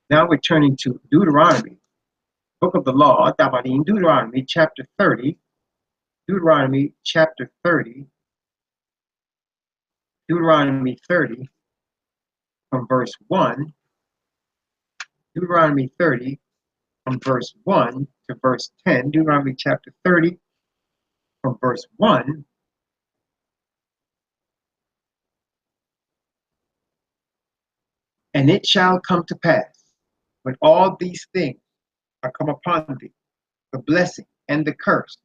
Now we're turning to Deuteronomy, book of the law, Deuteronomy chapter 30, Deuteronomy chapter 30, Deuteronomy 30 from verse 1, Deuteronomy 30 from verse 1 to verse 10, Deuteronomy chapter 30 from verse 1. And it shall come to pass, when all these things are come upon thee, the blessing and the curse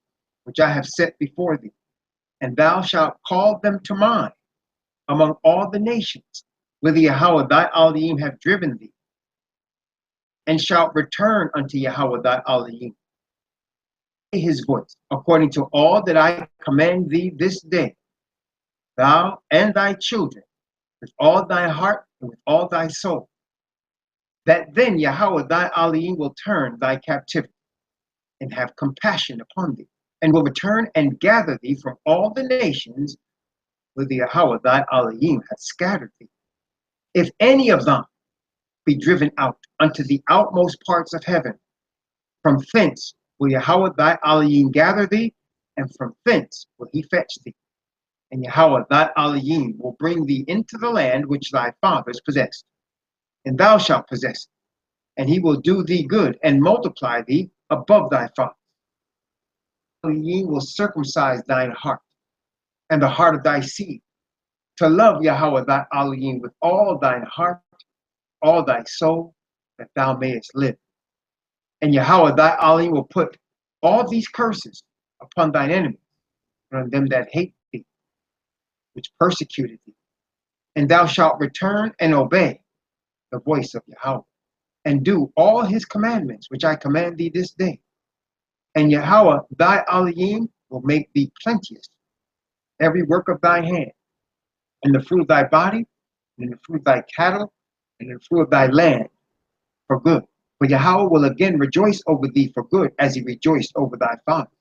which I have set before thee, and thou shalt call them to mind among all the nations whither Yahweh thy Elohim have driven thee, and shalt return unto Yahweh thy Elohim his voice, according to all that I command thee this day, thou and thy children, with all thy heart and with all thy soul, that then Yahweh thy Elohim will turn thy captivity and have compassion upon thee, and will return and gather thee from all the nations where the Yahweh thy Elohim hath scattered thee. If any of them be driven out unto the outmost parts of heaven, from thence will Yahweh thy Elohim gather thee, and from thence will he fetch thee. And Yahweh thy Elohim will bring thee into the land which thy fathers possessed, and thou shalt possess it, and he will do thee good and multiply thee above thy fathers. Elohim will circumcise thine heart and the heart of thy seed, to love Yahweh thy Elohim with all thine heart, all thy soul, that thou mayest live. And Yahweh thy Elohim will put all these curses upon thine enemies, and on them that hate thee, which persecuted thee. And thou shalt return and obey the voice of Yahweh, and do all his commandments which I command thee this day. And Yahweh thy Elohim will make thee plenteous, every work of thy hand, in the fruit of thy body, and in the fruit of thy cattle, and in the fruit of thy land, for good. For Yahweh will again rejoice over thee for good, as he rejoiced over thy fathers,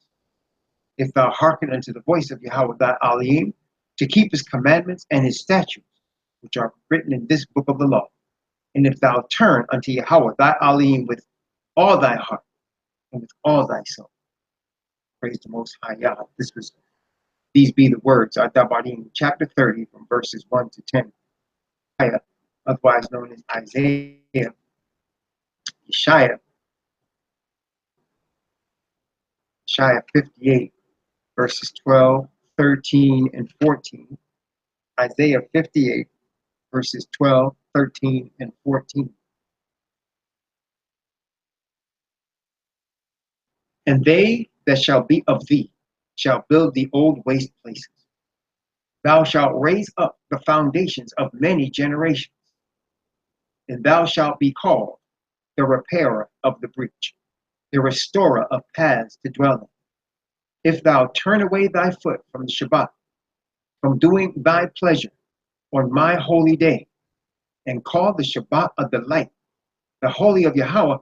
if thou hearken unto the voice of Yahweh thy Elohim, to keep his commandments and his statutes, which are written in this book of the law. And if thou turn unto Yahweh thy Elohim with all thy heart and with all thy soul. Praise the Most High Yahweh. These be the words, Dabarim, chapter 30, from verses 1 to 10. Otherwise known as Isaiah, Yeshaya 58, verses 12, 13, and 14. Isaiah 58, verses 12, 13, and 14. And they that shall be of thee shall build the old waste places. Thou shalt raise up the foundations of many generations, and thou shalt be called the repairer of the breach, the restorer of paths to dwell in. If thou turn away thy foot from the Shabbat, from doing thy pleasure on my holy day, and call the Shabbat a delight, the holy of Yahweh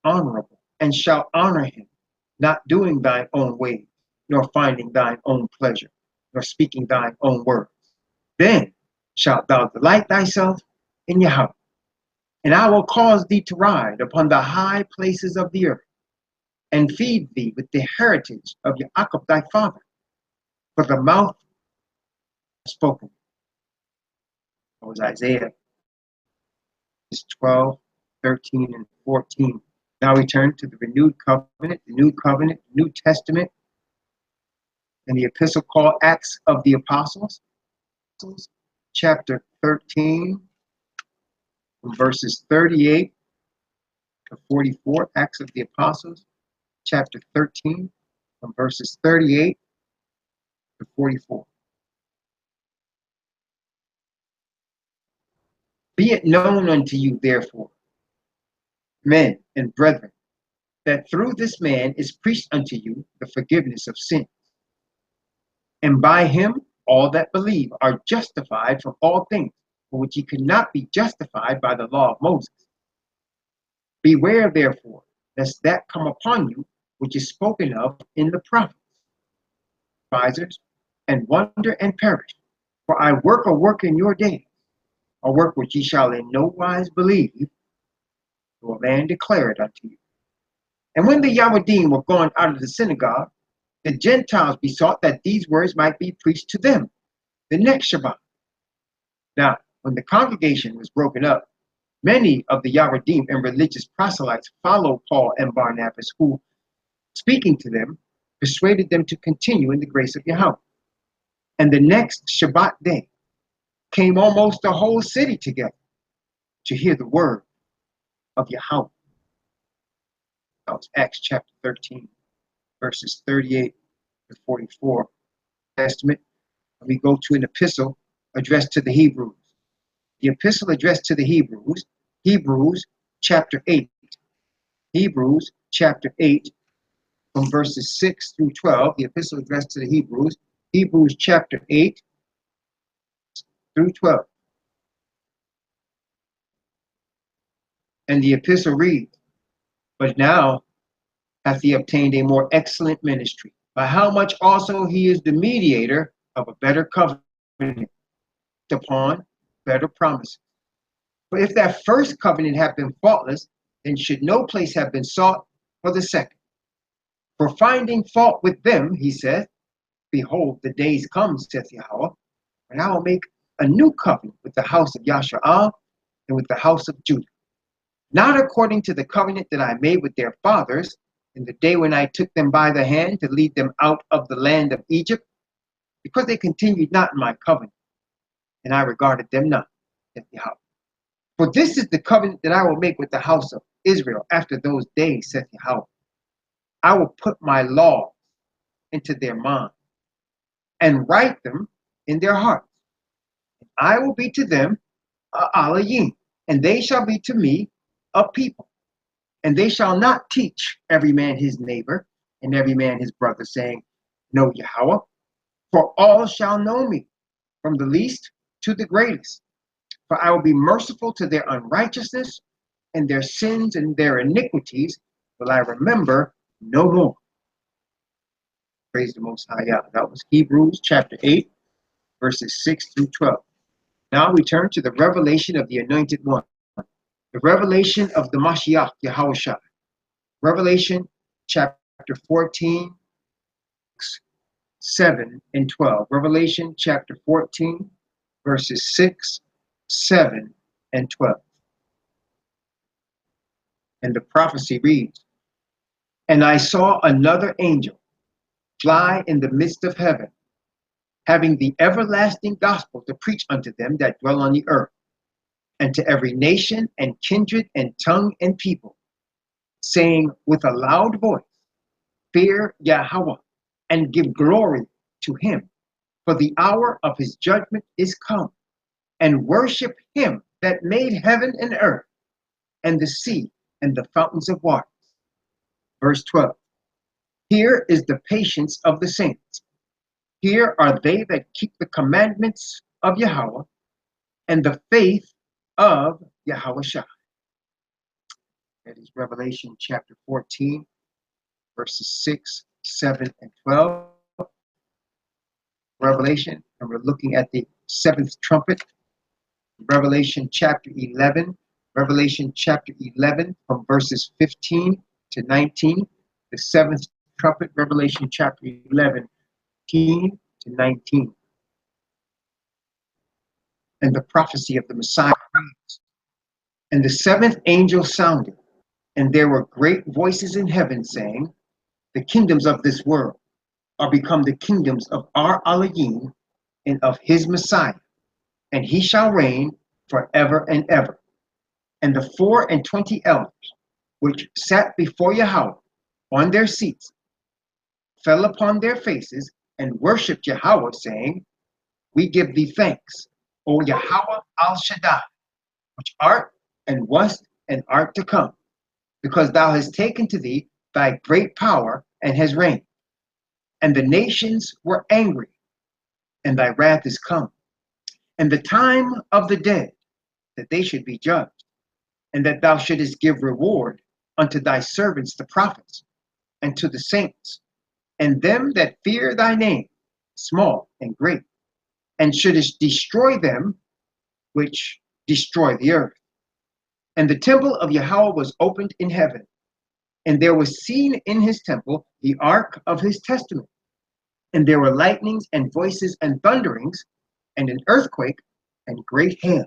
honorable, and shalt honor him, not doing thine own ways, nor finding thine own pleasure, nor speaking thine own words. Then shalt thou delight thyself in Yahweh, and I will cause thee to ride upon the high places of the earth, and feed thee with the heritage of Yaakov thy father, for the mouth spoken. That was Isaiah 12, 13, and 14. Now we turn to the renewed covenant, the new covenant, New Testament, and the epistle called Acts of the Apostles, chapter 13, from verses 38 to 44. Acts of the Apostles, chapter 13, from verses 38 to 44. Be it known unto you, therefore, men and brethren, that through this man is preached unto you the forgiveness of sins. And by him all that believe are justified from all things, for which ye could not be justified by the law of Moses. Beware, therefore, lest that come upon you which is spoken of in the prophets. Advisors, and wonder and perish, for I work a work in your days, a work which ye shall in no wise believe, So a man declared unto you. And when the Yahudim were gone out of the synagogue, the Gentiles besought that these words might be preached to them the next Shabbat. Now, when the congregation was broken up, many of the Yahudim and religious proselytes followed Paul and Barnabas, who, speaking to them, persuaded them to continue in the grace of Yahweh. And the next Shabbat day came almost the whole city together to hear the word of Yahweh. That was Acts chapter 13, verses 38 to 44. Testament. We go to an epistle addressed to the Hebrews. The epistle addressed to the Hebrews, Hebrews chapter 8. Hebrews chapter 8, from verses 6 through 12. The epistle addressed to the Hebrews, Hebrews chapter 8 through 12. And the epistle reads, But now hath he obtained a more excellent ministry, by how much also he is the mediator of a better covenant, upon better promises. For if that first covenant had been faultless, then should no place have been sought for the second. For finding fault with them, he saith, Behold, the days come, saith Yahweh, and I will make a new covenant with the house of Yasha'al and with the house of Judah, not according to the covenant that I made with their fathers in the day when I took them by the hand to lead them out of the land of Egypt, because they continued not in my covenant, and I regarded them not, saith Yahweh. For this is the covenant that I will make with the house of Israel after those days, saith Yahweh. I will put my laws into their mind and write them in their hearts. I will be to them a Elohim, and they shall be to me a people. And they shall not teach every man his neighbor and every man his brother, saying, Know Yahweh, for all shall know me, from the least to the greatest. For I will be merciful to their unrighteousness, and their sins and their iniquities will I remember no more. Praise the Most High Yah. That was Hebrews chapter 8, verses 6 through 12. Now we turn to the revelation of the Anointed One, the revelation of the Mashiach, Yahushua. Revelation chapter 14, 7 and 12. Revelation chapter 14, verses 6, 7, and 12. And the prophecy reads, And I saw another angel fly in the midst of heaven, having the everlasting gospel to preach unto them that dwell on the earth, and to every nation and kindred and tongue and people, saying with a loud voice, Fear Yahweh, and give glory to him, for the hour of his judgment is come, and worship him that made heaven and earth, and the sea, and the fountains of water. Verse 12. Here is the patience of the saints. Here are they that keep the commandments of Yahweh and the faith of Yahushua. That is Revelation chapter 14, verses 6, 7, and 12. Revelation, and we're looking at the seventh trumpet. Revelation chapter 11. Revelation chapter 11 from verses 15 to 19. The seventh trumpet, Revelation chapter 11, 15 to 19. And the prophecy of the Messiah reads, And the seventh angel sounded, and there were great voices in heaven saying, The kingdoms of this world are become the kingdoms of our Elohim and of his Messiah, and he shall reign forever and ever. And the 24 elders, which sat before Yahweh on their seats, fell upon their faces and worshipped Yahweh, saying, We give thee thanks, O Yahweh al Shaddai, which art and wast and art to come, because thou hast taken to thee thy great power and hast reigned. And the nations were angry, and thy wrath is come. And the time of the dead, that they should be judged, and that thou shouldest give reward unto thy servants the prophets, and to the saints, and them that fear thy name, small and great, and shouldest destroy them which destroy the earth. And the temple of Yahweh was opened in heaven, and there was seen in his temple the ark of his testament. And there were lightnings and voices and thunderings, and an earthquake and great hail.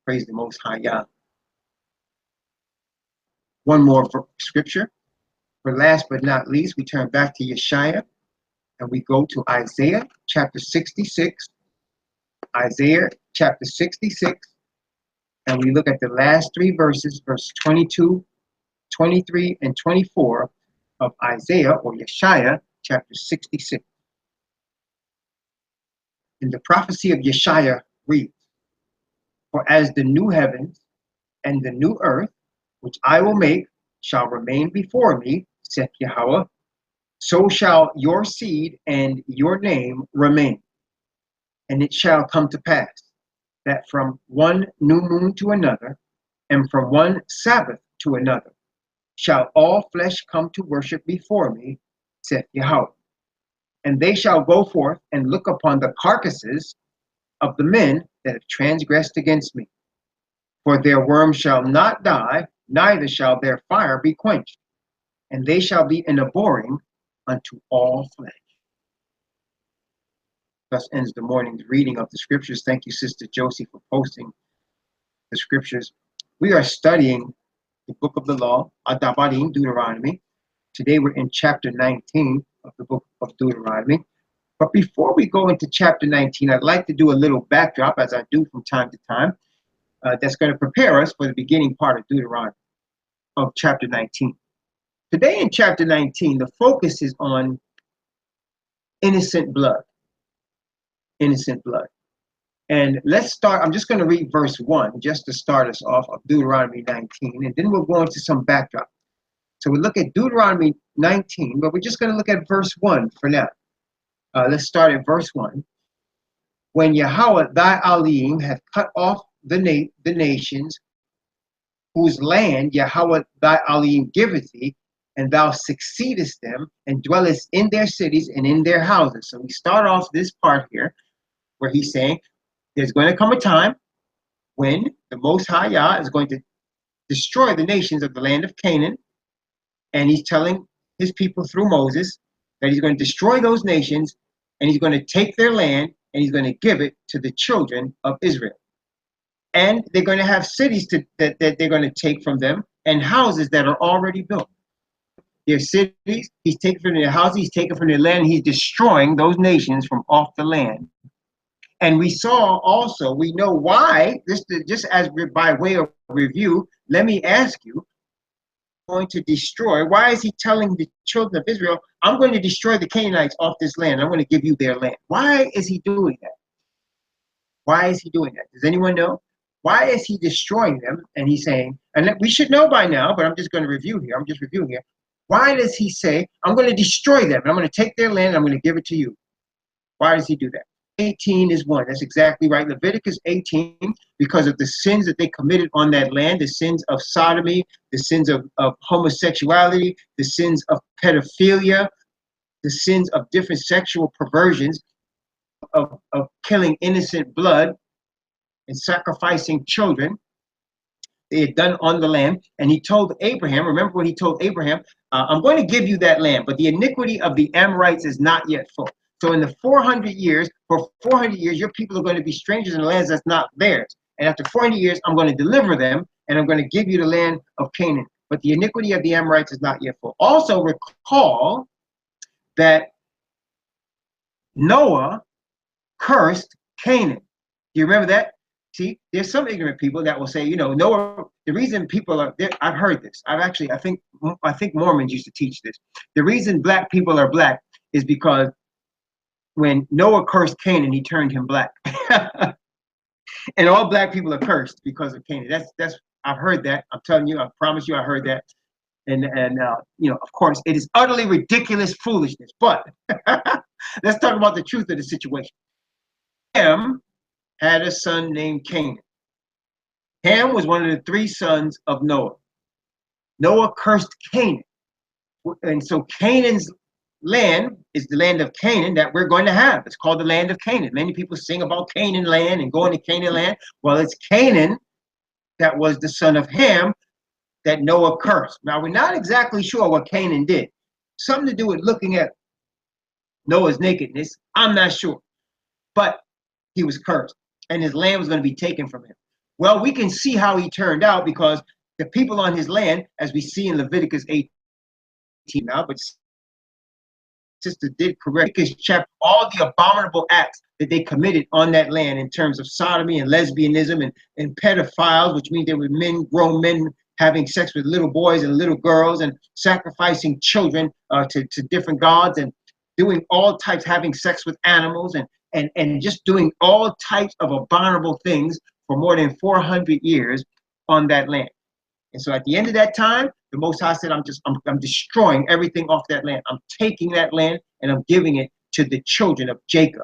Praise the Most High Yah. One more scripture. For last but not least, we turn back to Yeshaya, and we go to Isaiah chapter 66. Isaiah chapter 66, and we look at the last three verses, verse 22, 23, and 24 of Isaiah or Yeshaya chapter 66. And the prophecy of Yeshaya reads, "For as the new heavens and the new earth, which I will make, shall remain before me, saith Yahweh, so shall your seed and your name remain. And it shall come to pass that from one new moon to another, and from one Sabbath to another, shall all flesh come to worship before me, saith Yahweh. And they shall go forth and look upon the carcasses of the men that have transgressed against me. For their worm shall not die, neither shall their fire be quenched, and they shall be an abhorring unto all flesh." Thus ends the morning's reading of the scriptures. Thank you, Sister Josie, for posting the scriptures. We are studying the book of the law, Adabarim, Deuteronomy. Today we're in chapter 19 of the book of Deuteronomy. But before we go into chapter 19, I'd like to do a little backdrop, as I do from time to time, that's going to prepare us for the beginning part of Deuteronomy, of chapter 19. Today in chapter 19, the focus is on innocent blood. Innocent blood. And let's start, I'm just going to read verse 1 just to start us off of Deuteronomy 19, and then we'll go into some backdrop. So we look at Deuteronomy 19, but we're just going to look at verse 1 for now. Let's start at verse 1. "When Yahweh thy Elohim hath cut off the nations whose land Yahweh thy Elohim giveth thee, and thou succeedest them, and dwellest in their cities and in their houses." So we start off this part here where he's saying there's going to come a time when the Most High Yah is going to destroy the nations of the land of Canaan, and he's telling his people through Moses that he's going to destroy those nations, and he's going to take their land, and he's going to give it to the children of Israel. And they're going to have cities that they're going to take from them, and houses that are already built. Their cities, he's taking from their houses, he's taking from their land, and he's destroying those nations from off the land. And we saw also, we know why, just as by way of review, let me ask you, going to destroy, why is he telling the children of Israel, I'm going to destroy the Canaanites off this land, I'm going to give you their land? Why is he doing that? Why is he doing that? Does anyone know? Why is he destroying them? And he's saying, and we should know by now, but I'm just going to review here, I'm just reviewing here. Why does he say, I'm going to destroy them, and I'm going to take their land, and I'm going to give it to you? Why does he do that? 18 is one. That's exactly right. Leviticus 18, because of the sins that they committed on that land, the sins of sodomy, the sins of homosexuality, the sins of pedophilia, the sins of different sexual perversions, of killing innocent blood and sacrificing children they had done on the land. And he told Abraham, remember what he told Abraham, I'm going to give you that land, but the iniquity of the Amorites is not yet full. So in the 400 years, for 400 years, your people are going to be strangers in the lands that's not theirs. And after 400 years, I'm going to deliver them, and I'm going to give you the land of Canaan. But the iniquity of the Amorites is not yet full. Also recall that Noah cursed Canaan. Do you remember that? See, there's some ignorant people that will say, you know, Noah, the reason people are there, I've heard this. I think Mormons used to teach this. The reason black people are black is because when Noah cursed Canaan, he turned him black. And all black people are cursed because of Canaan. That's I've heard that. I'm telling you, I promise you, I heard that. And you know, of course, it is utterly ridiculous foolishness. But let's talk about the truth of the situation. Ham had a son named Canaan. Ham was one of the three sons of Noah. Noah cursed Canaan. And so Canaan's land is the land of Canaan that we're going to have. It's called the land of Canaan. Many people sing about Canaan land and going to Canaan land. Well, it's Canaan that was the son of Ham that Noah cursed. Now, we're not exactly sure what Canaan did. Something to do with looking at Noah's nakedness. I'm not sure. But he was cursed, and his land was going to be taken from him. Well, we can see how he turned out because the people on his land, as we see in Leviticus 18 now, but sister did correct, because chapter all the abominable acts that they committed on that land in terms of sodomy and lesbianism and pedophiles, which means they were men, grown men having sex with little boys and little girls and sacrificing children to different gods and doing all types, having sex with animals and just doing all types of abominable things for more than 400 years on that land. And so at the end of that time, the Most High said, I'm destroying everything off that land. I'm taking that land and I'm giving it to the children of Jacob.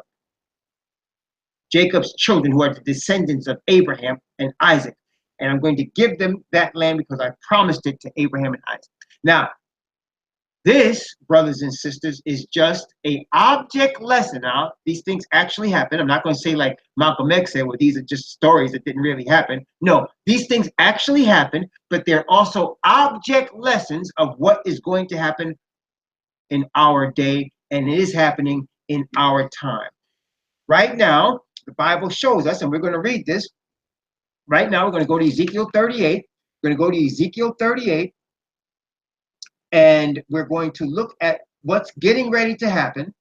Jacob's children, who are the descendants of Abraham and Isaac. And I'm going to give them that land because I promised it to Abraham and Isaac. Now, this, brothers and sisters, is just an object lesson. Now, these things actually happen. I'm not going to say like Malcolm X said, well, these are just stories that didn't really happen. No, these things actually happen, but they're also object lessons of what is going to happen in our day, and it is happening in our time. Right now, the Bible shows us, and we're going to read this. Right now, we're going to go to Ezekiel 38. We're going to go to Ezekiel 38. And we're going to look at what's getting ready to happen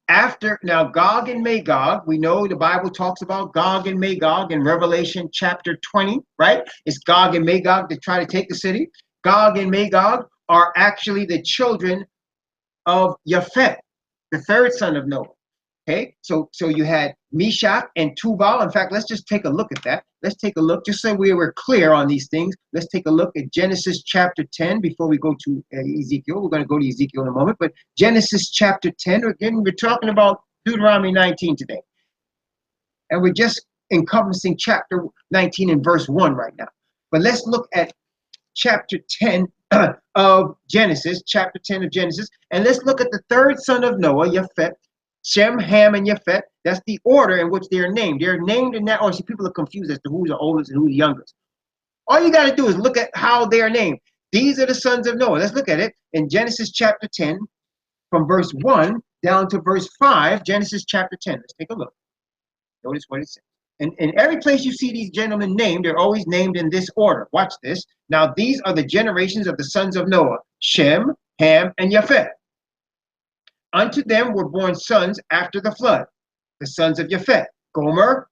after. Now, Gog and Magog, we know the Bible talks about Gog and Magog in Revelation chapter 20, right? It's Gog and Magog to try to take the city. Gog and Magog are actually the children of Japheth, the third son of Noah. Okay, so you had Meshach and Tubal. In fact, let's just take a look at that. Let's take a look, just so we were clear on these things. Let's take a look at Genesis chapter 10 before we go to Ezekiel. We're going to go to Ezekiel in a moment, but Genesis chapter 10, again, we're talking about Deuteronomy 19 today. And we're just encompassing chapter 19 and verse 1 right now. But let's look at chapter 10 of Genesis, chapter 10 of Genesis, and let's look at the third son of Noah, Japheth. Shem, Ham, and Japheth. That's the order in which they're named. They're named in that order. See, people are confused as to who's the oldest and who's the youngest. All you got to do is look at how they are named. These are the sons of Noah. Let's look at it in Genesis chapter 10, from verse 1 down to verse 5. Genesis chapter 10. Let's take a look. Notice what it says. And in every place you see these gentlemen named, they're always named in this order. Watch this. Now, these are the generations of the sons of Noah: Shem, Ham, and Japheth. Unto them were born sons after the flood, the sons of Japheth: Gomer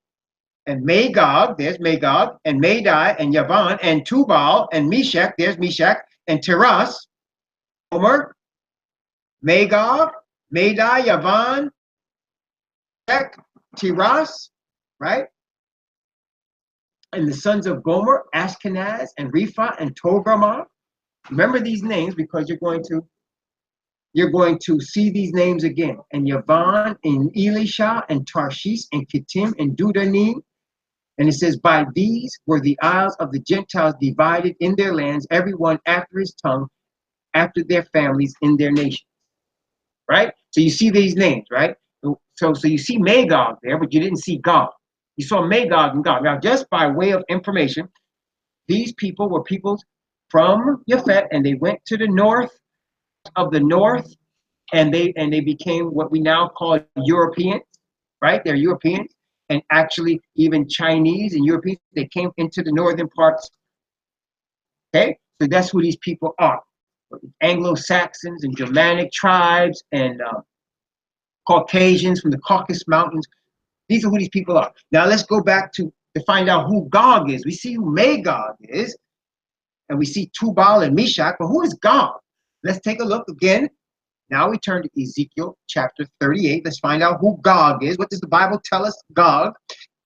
and Magog, there's Magog, and Madai and Yavan, and Tubal and Meshach, there's Meshach, and Tiras. Gomer, Magog, Madai, Yavan, Tiras, right? And the sons of Gomer, Ashkenaz, and Repha, and Togarmah. Remember these names because you're going to see these names again. And Yavan, and Elisha, and Tarshish, and Kittim, and Dudanim. And it says, by these were the isles of the Gentiles divided in their lands, everyone after his tongue, after their families, in their nations. Right? So you see these names, right? So you see Magog there, but you didn't see Gog. You saw Magog and Gog. Now, just by way of information, these people were peoples from Japheth, and they went to the north of the north, and they became what we now call Europeans, right? They're Europeans, and actually even Chinese and Europeans, they came into the northern parts. Okay, so that's who these people are. Anglo-Saxons and Germanic tribes and Caucasians from the Caucasus Mountains. These are who these people are. Now let's go back to find out who Gog is. We see who Magog is, and we see Tubal and Meshach, but who is Gog? Let's take a look again. Now we turn to Ezekiel chapter 38. Let's find out who Gog is. What does the Bible tell us? Gog,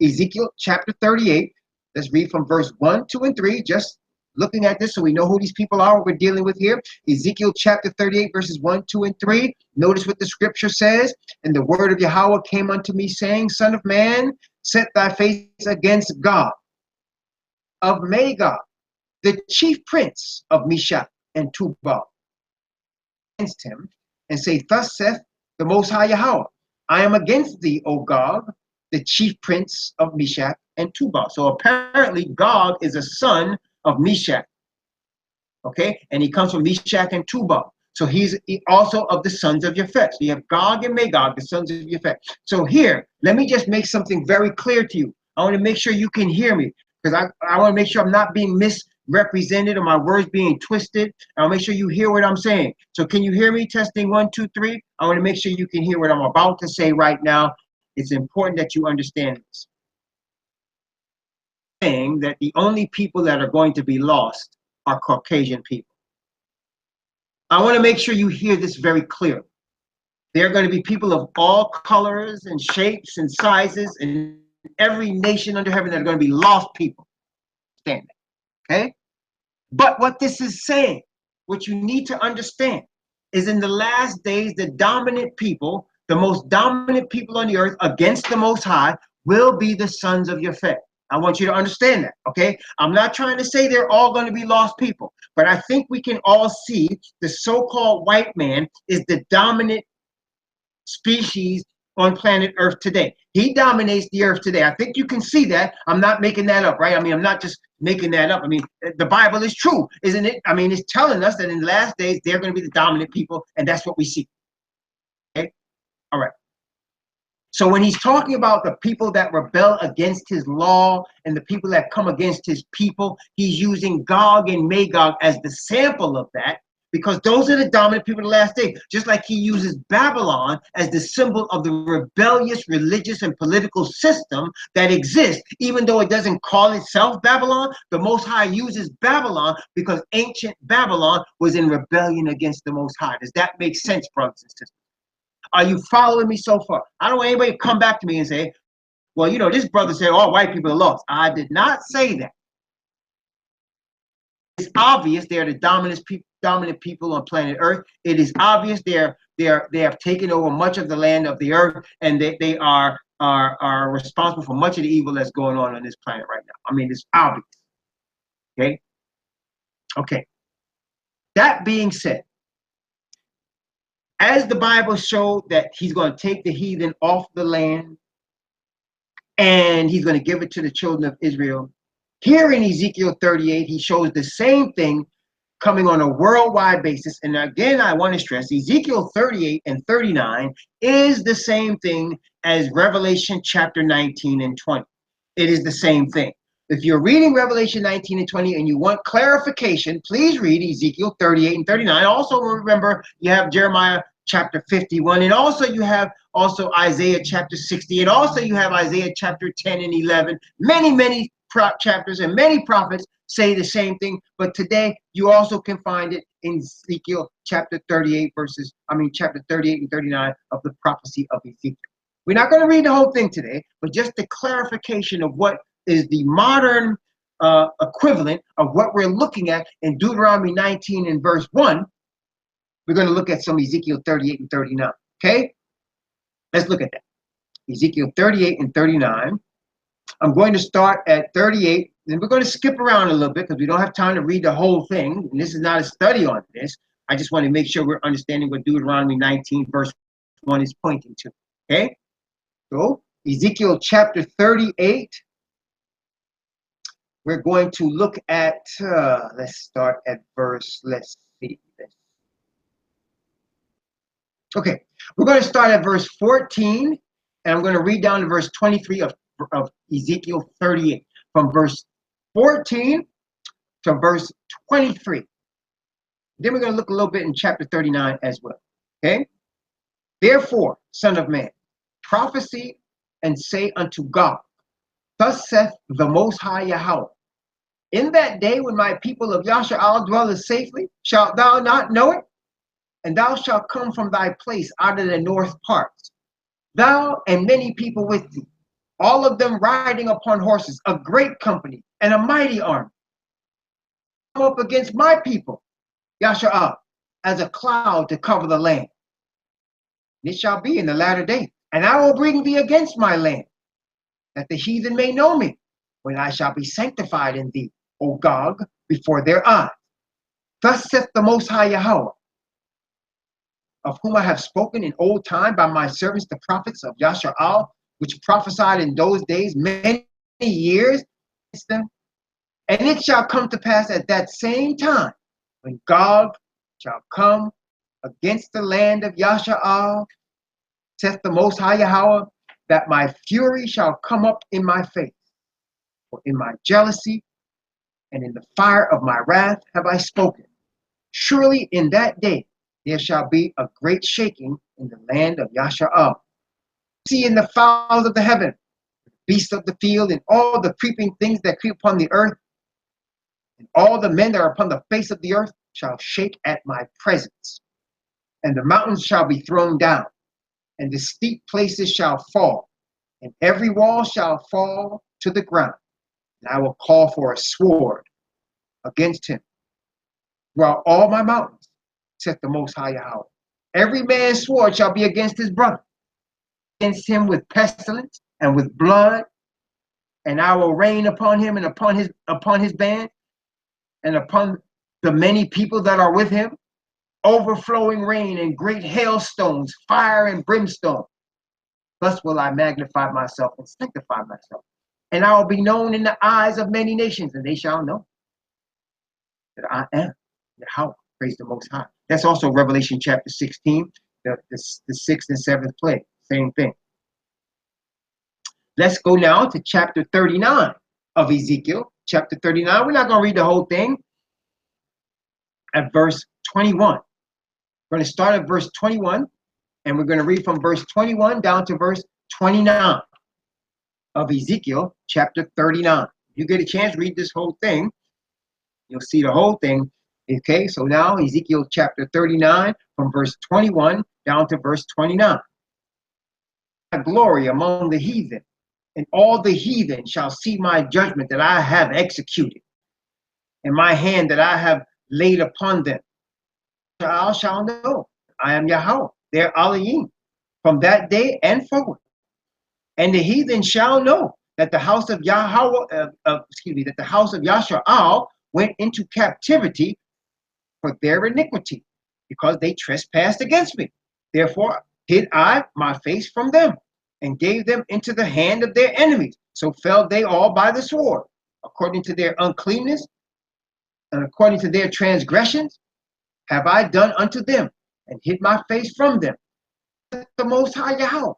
Ezekiel chapter 38. Let's read from verse 1, 2, and 3. Just looking at this so we know who these people are, what we're dealing with here. Ezekiel chapter 38, verses 1, 2, and 3. Notice what the scripture says. And the word of Yahweh came unto me, saying, Son of man, set thy face against Gog of Magog, the chief prince of Meshach and Tubal, against him, and say, Thus saith the Most High Yahweh, I am against thee, O Gog, the chief prince of Meshach and Tubal. So apparently Gog is a son of Meshach, okay? And he comes from Meshach and Tubal. So he's also of the sons of Japheth. So you have Gog and Magog, the sons of Japheth. So here, let me just make something very clear to you. I want to make sure you can hear me, because I want to make sure I'm not being misrepresented or my words being twisted. I'll make sure you hear what I'm saying. So can you hear me? Testing 1, 2, 3. I want to make sure you can hear what I'm about to say right now. It's important that you understand this. Saying that the only people that are going to be lost are Caucasian people. I want to make sure you hear this very clearly. There are going to be people of all colors and shapes and sizes and every nation under heaven that are going to be lost people. Understand that, okay? But what this is saying, what you need to understand, is in the last days, the dominant people, the most dominant people on the earth against the Most High, will be the sons of Japheth. I want you to understand that, okay? I'm not trying to say they're all going to be lost people, but I think we can all see the so-called white man is the dominant species on planet Earth today. He dominates the earth today. I think you can see that. I'm not making that up, right? I mean, I'm not just making that up. I mean, the Bible is true, isn't it? I mean, it's telling us that in the last days, they're going to be the dominant people, and that's what we see. Okay? All right. So when he's talking about the people that rebel against his law and the people that come against his people, he's using Gog and Magog as the sample of that, because those are the dominant people of the last day. Just like he uses Babylon as the symbol of the rebellious religious and political system that exists, even though it doesn't call itself Babylon. The Most High uses Babylon because ancient Babylon was in rebellion against the Most High. Does that make sense, brothers and sisters? Are you following me so far? I don't want anybody to come back to me and say, well, you know, this brother said all white people are lost. I did not say that. It's obvious they're the dominant people on planet Earth. It is obvious they have taken over much of the land of the earth, and they are responsible for much of the evil that's going on this planet right now. I mean, it's obvious. Okay. Okay. That being said, as the Bible showed that he's going to take the heathen off the land and he's going to give it to the children of Israel, here in Ezekiel 38, he shows the same thing coming on a worldwide basis. And again, I want to stress Ezekiel 38 and 39 is the same thing as Revelation chapter 19 and 20. It is the same thing. If you're reading Revelation 19 and 20 and you want clarification, please read Ezekiel 38 and 39. Also remember, you have Jeremiah chapter 51, and also you have Isaiah chapter 60, and also you have Isaiah chapter 10 and 11. Many chapters and many prophets say the same thing, but today you also can find it in Ezekiel chapter 38 chapter 38 and 39 of the prophecy of Ezekiel. We're not going to read the whole thing today, but just the clarification of what is the modern equivalent of what we're looking at in Deuteronomy 19 and verse 1. We're going to look at some Ezekiel 38 and 39. Okay? Let's look at that. Ezekiel 38 and 39. I'm going to start at 38, and we're going to skip around a little bit because we don't have time to read the whole thing. And this is not a study on this. I just want to make sure we're understanding what Deuteronomy 19 verse 1 is pointing to. Okay? So, Ezekiel chapter 38. We're going to look at, let's start at let's see this. Okay, we're going to start at verse 14, and I'm going to read down to verse 23 of Ezekiel 38. From verse 14 to verse 23. Then we're going to look a little bit in chapter 39 as well. Okay? Therefore, son of man, prophesy and say unto God, thus saith the Most High Yahweh, in that day when my people of Yasha'al dwelleth safely, shalt thou not know it? And thou shalt come from thy place out of the north parts, thou and many people with thee, all of them riding upon horses, a great company and a mighty army, come up against my people, Yasha'al, as a cloud to cover the land. And it shall be in the latter days, and I will bring thee against my land, that the heathen may know me, when I shall be sanctified in thee, O Gog, before their eyes. Thus saith the Most High Yahweh, of whom I have spoken in old time by my servants the prophets of Yasha'al, which prophesied in those days many years against them. And it shall come to pass at that same time, when Gog shall come against the land of Yasha'al, saith the Most High Yahweh, that my fury shall come up in my face. For in my jealousy and in the fire of my wrath have I spoken. Surely in that day there shall be a great shaking in the land of Yasha'al. See in the fowls of the heaven, beasts of the field, and all the creeping things that creep upon the earth, and all the men that are upon the face of the earth shall shake at my presence. And the mountains shall be thrown down, and the steep places shall fall, and every wall shall fall to the ground. And I will call for a sword against him throughout all my mountains, saith the Most High Yahweh. Every man's sword shall be against his brother, against him with pestilence and with blood, and I will rain upon him and upon his band and upon the many people that are with him, overflowing rain and great hailstones, fire and brimstone. Thus will I magnify myself and sanctify myself, and I will be known in the eyes of many nations, and they shall know that I am Yahweh. Praise the Most High. That's also Revelation chapter 16, the 6th and 7th plague. Same thing. Let's go now to chapter 39 of Ezekiel. Chapter 39. We're not going to read the whole thing. At verse 21. We're going to start at verse 21, and we're going to read from verse 21 down to verse 29 of Ezekiel chapter 39. If you get a chance, read this whole thing. You'll see the whole thing. Okay, so now Ezekiel chapter 39 from verse 21 down to verse 29. Glory among the heathen, and all the heathen shall see my judgment that I have executed, and my hand that I have laid upon them. I shall know I am Yahweh, their Elohim, from that day and forward. And the heathen shall know that the house of Yahweh, that the house of Yasha'al went into captivity for their iniquity, because they trespassed against me. Therefore hid I my face from them, and gave them into the hand of their enemies. So fell they all by the sword, according to their uncleanness, and according to their transgressions have I done unto them, and hid my face from them. The Most High Yahweh.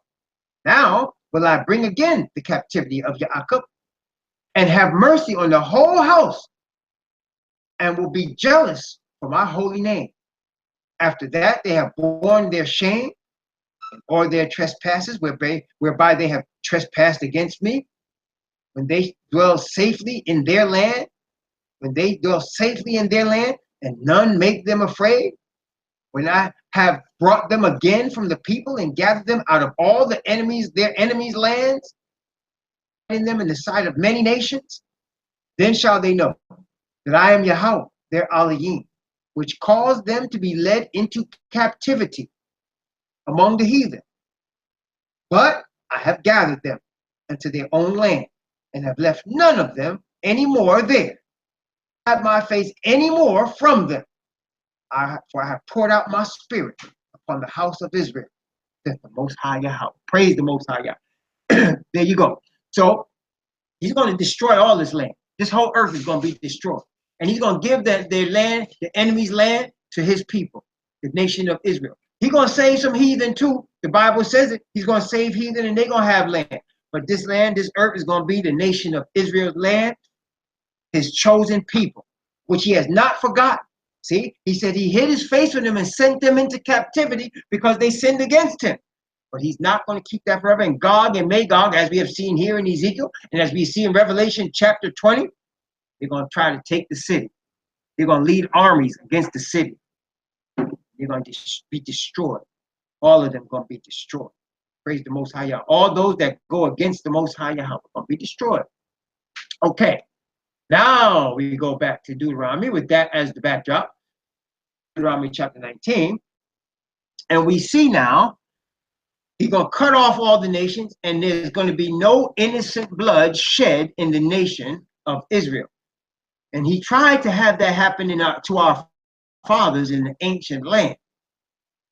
Now will I bring again the captivity of Yaakov, and have mercy on the whole house, and will be jealous for my holy name. After that they have borne their shame or their trespasses, whereby they have trespassed against me, when they dwell safely in their land, and none make them afraid, when I have brought them again from the people and gathered them out of all their enemies' lands, in them in the sight of many nations, then shall they know that I am Yahweh, their Elohim, which caused them to be led into captivity among the heathen. But I have gathered them unto their own land, and have left none of them any more there. I have my face any more from them. For I have poured out my spirit upon the house of Israel, saith the Most High Yahweh. Praise the Most High Yahweh. There you go. So he's going to destroy all this land. This whole earth is going to be destroyed. And he's going to give their land, the enemy's land, to his people, the nation of Israel. He's going to save some heathen too. The Bible says it. He's going to save heathen, and they're going to have land. But this land, this earth is going to be the nation of Israel's land, his chosen people, which he has not forgotten. See, he said he hid his face from them and sent them into captivity because they sinned against him. But he's not going to keep that forever. And Gog and Magog, as we have seen here in Ezekiel, and as we see in Revelation chapter 20, they're going to try to take the city. They're going to lead armies against the city. They're going to be destroyed. All of them are going to be destroyed. Praise the Most High Yahweh. All those that go against the Most High Yahweh are going to be destroyed. Okay. Now we go back to Deuteronomy with that as the backdrop. Deuteronomy chapter 19. And we see now he's going to cut off all the nations, and there's going to be no innocent blood shed in the nation of Israel. And he tried to have that happen to our fathers in the ancient land.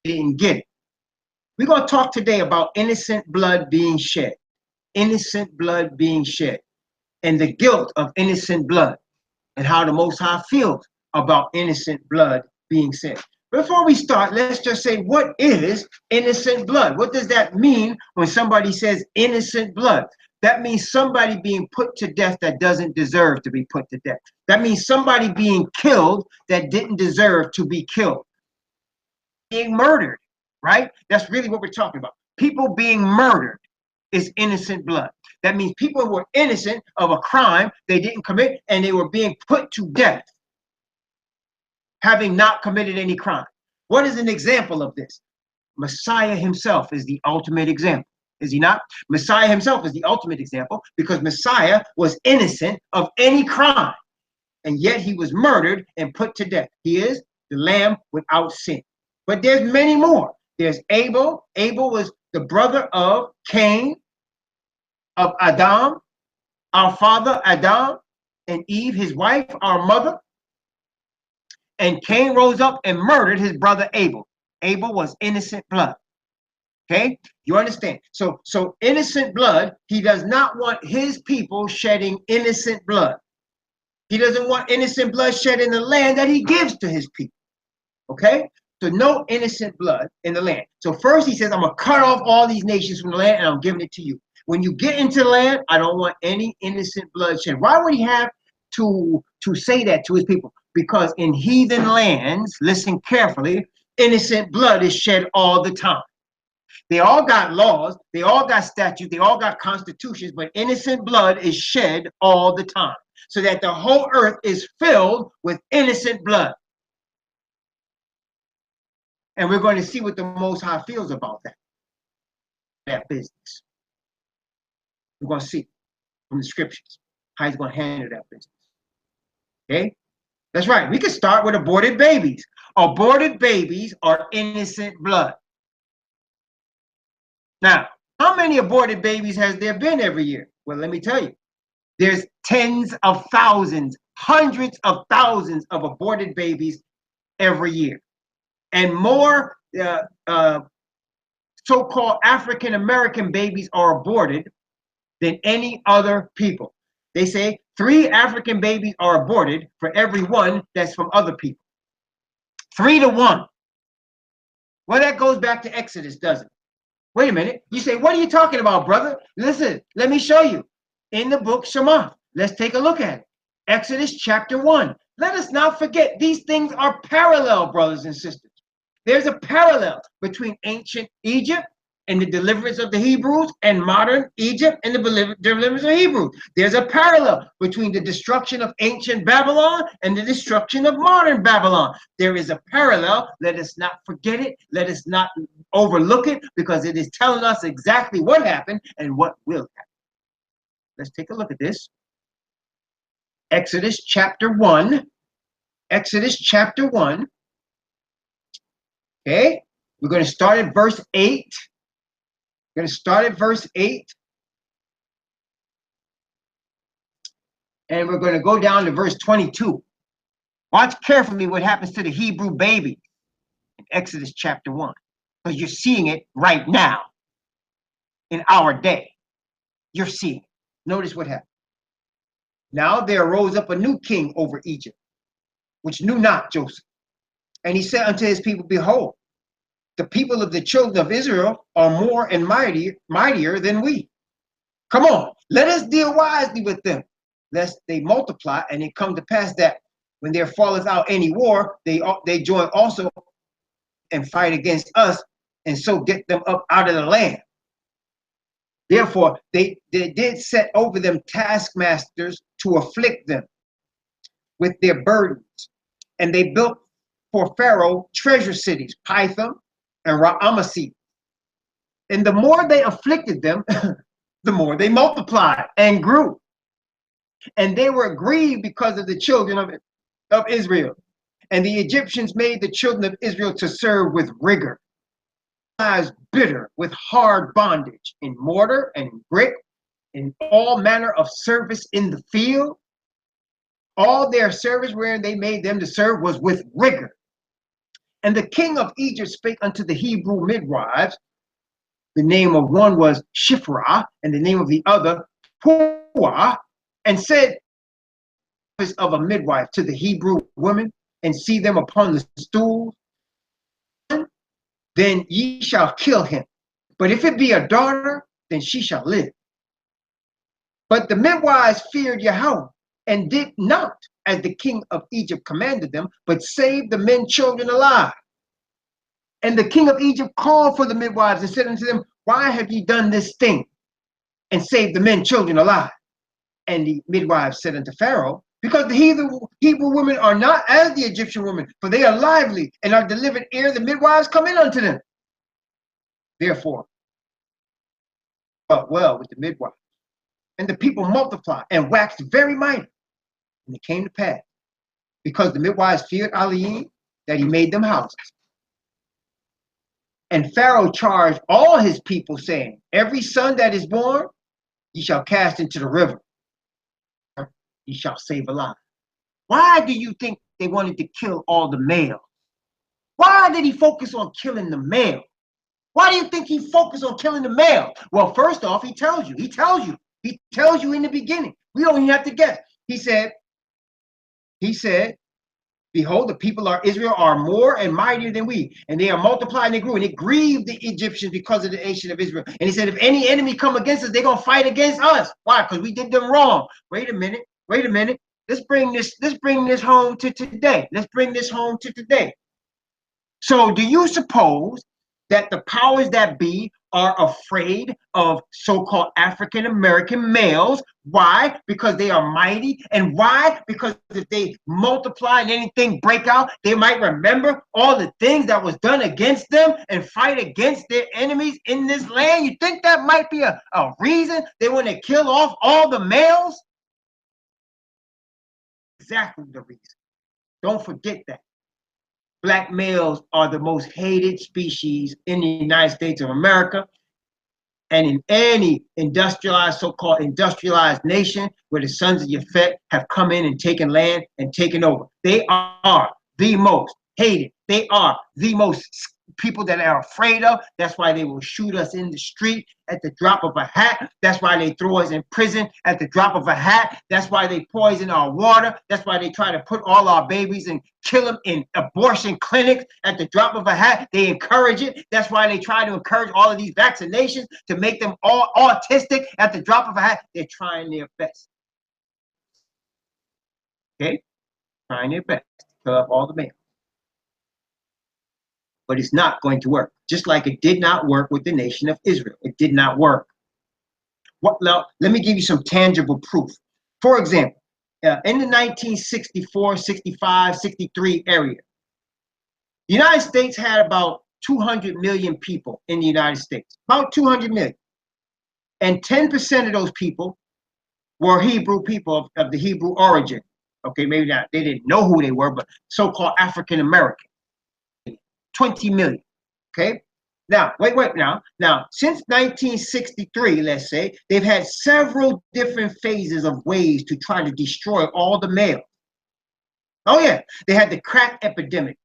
He didn't get it. We're going to talk today about innocent blood being shed. innocent blood being shed and the guilt of innocent blood and how the Most High feels about innocent blood being shed. Before we start, let's just say, what is innocent blood? What does that mean when somebody says innocent blood? That means somebody being put to death that doesn't deserve to be put to death. That means somebody being killed that didn't deserve to be killed. Being murdered, right? That's really what we're talking about. People being murdered is innocent blood. That means people were innocent of a crime they didn't commit and they were being put to death, having not committed any crime. What is an example of this? Messiah himself is the ultimate example. Is he not? Messiah himself is the ultimate example because Messiah was innocent of any crime, and yet he was murdered and put to death. He is the Lamb without sin. But there's many more. There's Abel. Abel was the brother of Cain, of Adam, our father Adam, and Eve, his wife, our mother. And Cain rose up and murdered his brother Abel. Abel was innocent blood. Okay, you understand? So innocent blood, he does not want his people shedding innocent blood. He doesn't want innocent blood shed in the land that he gives to his people. Okay, so no innocent blood in the land. So first he says, I'm gonna cut off all these nations from the land and I'm giving it to you. When you get into the land, I don't want any innocent blood shed. Why would he have to say that to his people? Because in heathen lands, listen carefully, innocent blood is shed all the time. They all got laws, they all got statutes, they all got constitutions, but innocent blood is shed all the time, so that the whole earth is filled with innocent blood. And we're going to see what the Most High feels about that business. We're going to see from the scriptures how he's going to handle that business. Okay? That's right. We can start with aborted babies. Aborted babies are innocent blood. Now, how many aborted babies has there been every year? Well, let me tell you. There's tens of thousands, hundreds of thousands of aborted babies every year. And more so-called African American babies are aborted than any other people. They say 3 African babies are aborted for every one that's from other people. 3 to 1. Well, that goes back to Exodus, doesn't it? Wait a minute. You say, what are you talking about, brother? Listen, let me show you. In the book Shema, let's take a look at it. Exodus chapter 1. Let us not forget, these things are parallel, brothers and sisters. There's a parallel between ancient Egypt and the deliverance of the Hebrews and modern Egypt and the deliverance of the Hebrews. There's a parallel between the destruction of ancient Babylon and the destruction of modern Babylon. There is a parallel. Let us not forget it. Let us not overlook it, because it is telling us exactly what happened and what will happen. Let's take a look at this. Exodus chapter 1. Exodus chapter 1. Okay, we're going to start at verse 8. We're going to start at verse 8. And we're going to go down to verse 22. Watch carefully what happens to the Hebrew baby in Exodus chapter 1. Because you're seeing it right now in our day. You're seeing it. Notice what happened. Now there arose up a new king over Egypt, which knew not Joseph. And he said unto his people, behold, the people of the children of Israel are more and mightier than we. Come on, let us deal wisely with them, lest they multiply, and it come to pass that when there falleth out any war, they join also and fight against us, and so get them up out of the land. Therefore, they did set over them taskmasters to afflict them with their burdens. And they built for Pharaoh treasure cities, Pithom and Raamses. And the more they afflicted them, the more they multiplied and grew. And they were grieved because of the children of Israel. And the Egyptians made the children of Israel to serve with rigor, lives bitter with hard bondage, in mortar and in brick, in all manner of service in the field. All their service wherein they made them to serve was with rigor. And the king of Egypt spake unto the Hebrew midwives The name of one was Shiphrah, and the name of the other Puah, and said of a midwife to the Hebrew women, and see them upon the stools, then ye shall kill him. But if it be a daughter, then she shall live. But the midwives feared Yahweh, and did not as the king of Egypt commanded them, but saved the men children alive. And the king of Egypt called for the midwives and said unto them, why have ye done this thing, and saved the men children alive? And the midwives said unto Pharaoh, because the Hebrew women are not as the Egyptian women, for they are lively, and are delivered ere the midwives come in unto them. Therefore, well with the midwives. And the people multiplied and waxed very mighty. And it came to pass, because the midwives feared Elohim, that he made them houses. And Pharaoh charged all his people, saying, every son that is born, ye shall cast into the river. Ye shall save alive. Why do you think they wanted to kill all the males? Why did he focus on killing the male? Why do you think he focused on killing the male? Well, first off, he tells you in the beginning. We don't even have to guess. He said, behold, the people of Israel are more and mightier than we, and they are multiplied and they grew, and it grieved the Egyptians because of the nation of Israel. And he said, if any enemy come against us, they're going to fight against us. Why? Because we did them wrong. Wait a minute. Let's bring this home to today. So do you suppose that the powers that be are afraid of so-called African American males? Why? Because they are mighty. And why? Because if they multiply and anything break out, they might remember all the things that was done against them and fight against their enemies in this land. You think that might be a reason they want to kill off all the males? Exactly the reason. Don't forget that. Black males are the most hated species in the United States of America and in any industrialized, so-called industrialized nation where the sons of Yafet have come in and taken land and taken over. They are the most hated. They are the most people that are afraid of. That's why they will shoot us in the street at the drop of a hat. That's why they throw us in prison at the drop of a hat. That's why they poison our water. That's why they try to put all our babies and kill them in abortion clinics at the drop of a hat. They encourage it. That's why they try to encourage all of these vaccinations to make them all autistic at the drop of a hat. They're trying their best. Okay? Trying their best to kill up all the males. But it's not going to work. Just like it did not work with the nation of Israel. It did not work. Now, let me give you some tangible proof. For example, in the 1964, 65, 63 area, the United States had about 200 million people in the United States, about 200 million. And 10% of those people were Hebrew people of the Hebrew origin. Okay, maybe not, they didn't know who they were, but so-called African American. 20 million. Okay. Now, wait. Now, since 1963, let's say, they've had several different phases of ways to try to destroy all the males. Oh yeah, they had the crack epidemic,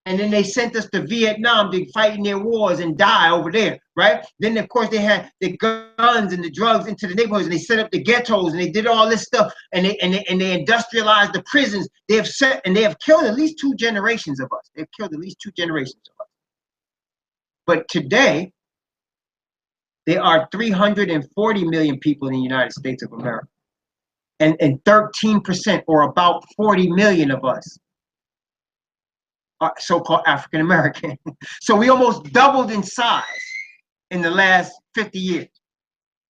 and then they sent us to Vietnam to fight in their wars and die over there, right? Then of course they had the guns and the drugs into the neighborhoods, and they set up the ghettos, and they did all this stuff, and they industrialized the prisons. They have killed at least 2 generations of us. They've killed at least 2 generations of us. But today, there are 340 million people in the United States of America, and 13%, or about 40 million of us, so-called African American. So we almost doubled in size in the last 50 years.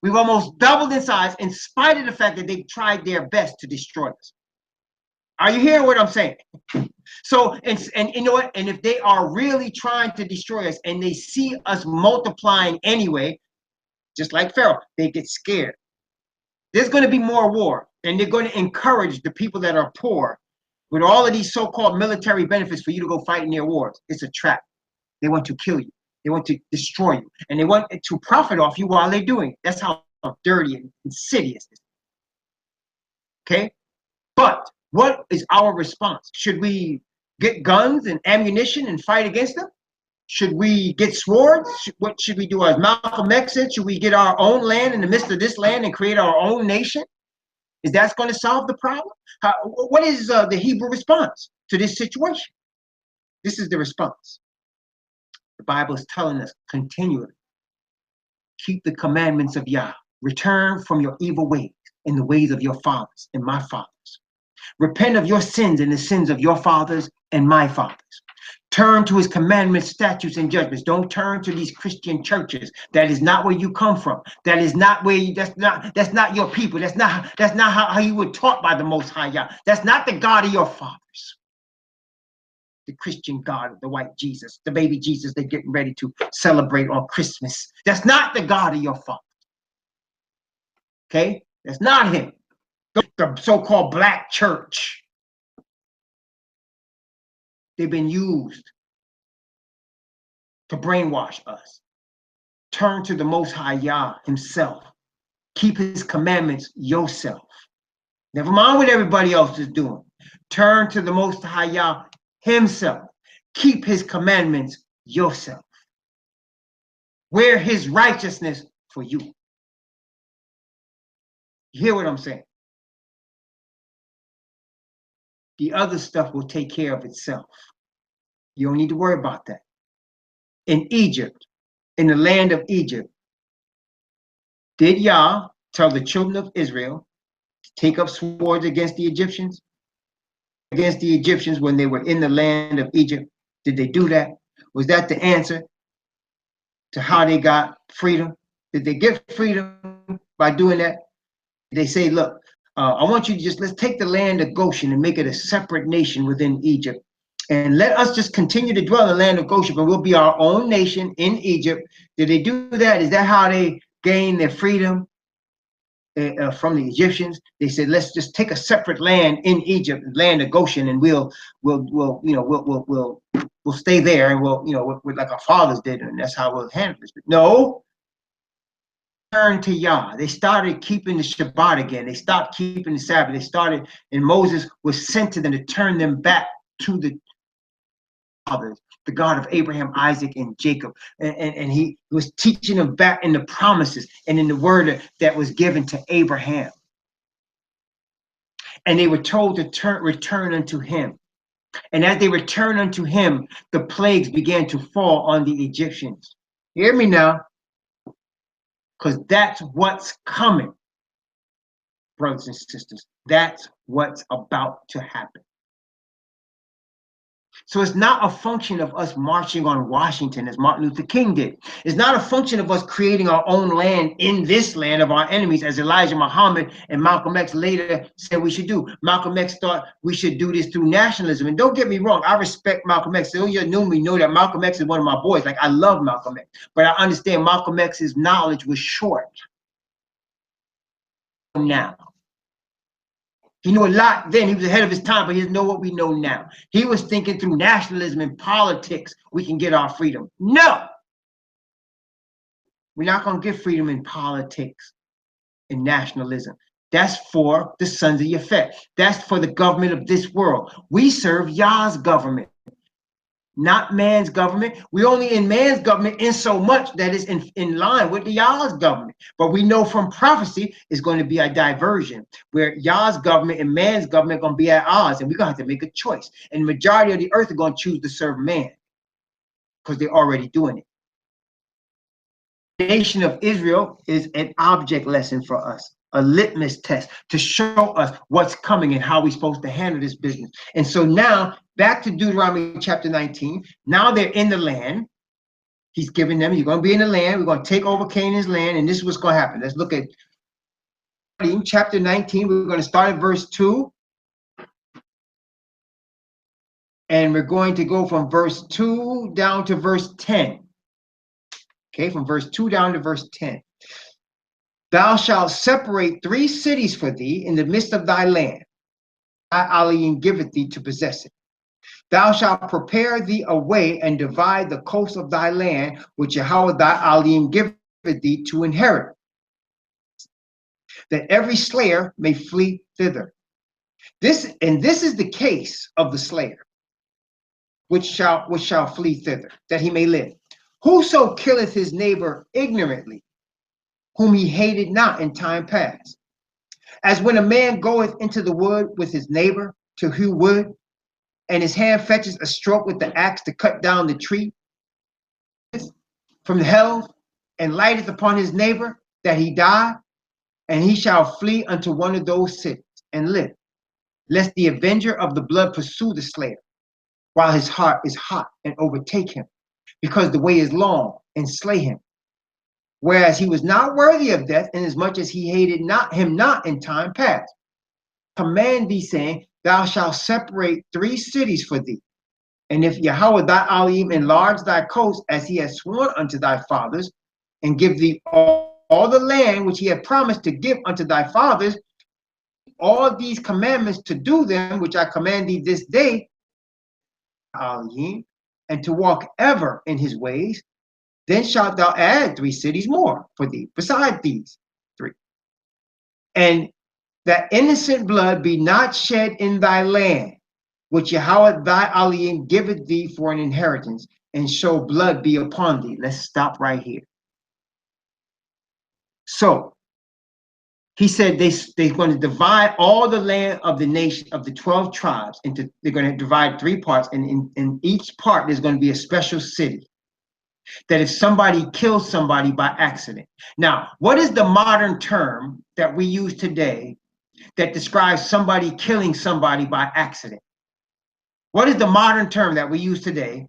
We've almost doubled in size in spite of the fact that they tried their best to destroy us. Are you hearing what I'm saying? So, and you know what? And if they are really trying to destroy us and they see us multiplying anyway, just like Pharaoh, they get scared. There's going to be more war, and they're going to encourage the people that are poor with all of these so-called military benefits for you to go fight in their wars. It's a trap. They want to kill you. They want to destroy you. And they want to profit off you while they're doing it. That's how dirty and insidious it is. Okay? But what is our response? Should we get guns and ammunition and fight against them? Should we get swords? What should we do? As Malcolm X said, should we get our own land in the midst of this land and create our own nation? Is that going to solve the problem? What is the Hebrew response to this situation? This is the response. The Bible is telling us continually, keep the commandments of Yah. Return from your evil ways and the ways of your fathers and my fathers. Repent of your sins and the sins of your fathers and my fathers. Turn to his commandments, statutes, and judgments. Don't turn to these Christian churches. That is not where you come from. That is not where you, that's not your people. That's not how you were taught by the Most High Yah. That's not the God of your fathers. The Christian God of the white Jesus, the baby Jesus they're getting ready to celebrate on Christmas. That's not the God of your fathers. Okay? That's not him. The so-called black church. They've been used to brainwash us. Turn to the Most High Yah himself. Keep his commandments yourself. Never mind what everybody else is doing. Turn to the Most High Yah himself. Keep his commandments yourself. Wear his righteousness for you. You hear what I'm saying? The other stuff will take care of itself. You don't need to worry about that. In Egypt, in the land of Egypt, did Yah tell the children of Israel to take up swords against the Egyptians? Against the Egyptians when they were in the land of Egypt? Did they do that? Was that the answer to how they got freedom? Did they get freedom by doing that? They say, look, I want you to let's take the land of Goshen and make it a separate nation within Egypt. And let us just continue to dwell in the land of Goshen, but we'll be our own nation in Egypt. Did they do that? Is that how they gained their freedom from the Egyptians? They said, let's just take a separate land in Egypt, land of Goshen, and we'll stay there, and we'll like our fathers did, and that's how we'll handle this. But no. Turn to Yah. They started keeping the Shabbat again. They stopped keeping the Sabbath. They started, and Moses was sent to them to turn them back to the fathers, the God of Abraham, Isaac, and Jacob. And he was teaching them back in the promises and in the word that was given to Abraham. And they were told to return unto him. And as they returned unto him, the plagues began to fall on the Egyptians. Hear me now. Because that's what's coming, brothers and sisters. That's what's about to happen. So it's not a function of us marching on Washington as Martin Luther King did. It's not a function of us creating our own land in this land of our enemies, as Elijah Muhammad and Malcolm X later said we should do. Malcolm X thought we should do this through nationalism. And don't get me wrong, I respect Malcolm X. Those who knew me know that Malcolm X is one of my boys. Like, I love Malcolm X. But I understand Malcolm X's knowledge was short. Now. He knew a lot then. He was ahead of his time, but he doesn't know what we know now. He was thinking through nationalism and politics, we can get our freedom. No! We're not going to get freedom in politics and nationalism. That's for the sons of Yafet. That's for the government of this world. We serve Yah's government, not man's government. We're only in man's government in so much that is in line with the Yah's government. But we know from prophecy is going to be a diversion where Yah's government and man's government are going to be at odds, and we're going to have to make a choice. And the majority of the earth are going to choose to serve man because they're already doing it. The nation of Israel is an object lesson for us, a litmus test to show us what's coming and how we're supposed to handle this business. And so now, back to Deuteronomy chapter 19. Now they're in the land. He's giving them, you're going to be in the land. We're going to take over Canaan's land, and this is what's going to happen. Let's look at chapter 19. We're going to start at verse 2. And we're going to go from verse 2 down to verse 10. Okay, from verse 2 down to verse 10. Thou shalt separate 3 cities for thee in the midst of thy land. Thy Elohim giveth thee to possess it. Thou shalt prepare thee a way and divide the coast of thy land, which Yahweh thy Elohim giveth thee to inherit, that every slayer may flee thither. This is the case of the slayer. which shall flee thither, that he may live. Whoso killeth his neighbor ignorantly, whom he hated not in time past, as when a man goeth into the wood with his neighbor to hew wood, and his hand fetches a stroke with the axe to cut down the tree from the helve, and lighteth upon his neighbor that he die, and he shall flee unto one of those cities and live, lest the avenger of the blood pursue the slayer, while his heart is hot, and overtake him, because the way is long, and slay him. Whereas he was not worthy of death, inasmuch as he hated him not in time past. Command thee, saying, Thou shalt separate 3 cities for thee. And if Yahweh thy Elohim enlarge thy coast, as he has sworn unto thy fathers, and give thee all the land which he had promised to give unto thy fathers, all these commandments to do them, which I command thee this day, Elohim, and to walk ever in his ways, then shalt thou add 3 cities more for thee, beside these 3. And that innocent blood be not shed in thy land, which Yahweh thy Elohim giveth thee for an inheritance, and show blood be upon thee. Let's stop right here. So he said they're going to divide all the land of the nation of the 12 tribes into, they're going to divide 3 parts, and in each part there's going to be a special city. That if somebody kills somebody by accident. Now, what is the modern term that we use today that describes somebody killing somebody by accident? What is the modern term that we use today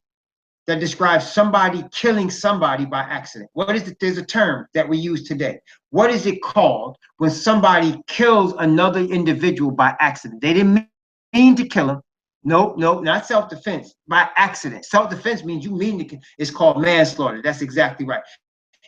that describes somebody killing somebody by accident? There's a term that we use today. What is it called when somebody kills another individual by accident? They didn't mean to kill him. No, not self-defense, by accident. Self-defense means you mean to kill. It's called manslaughter. That's exactly right.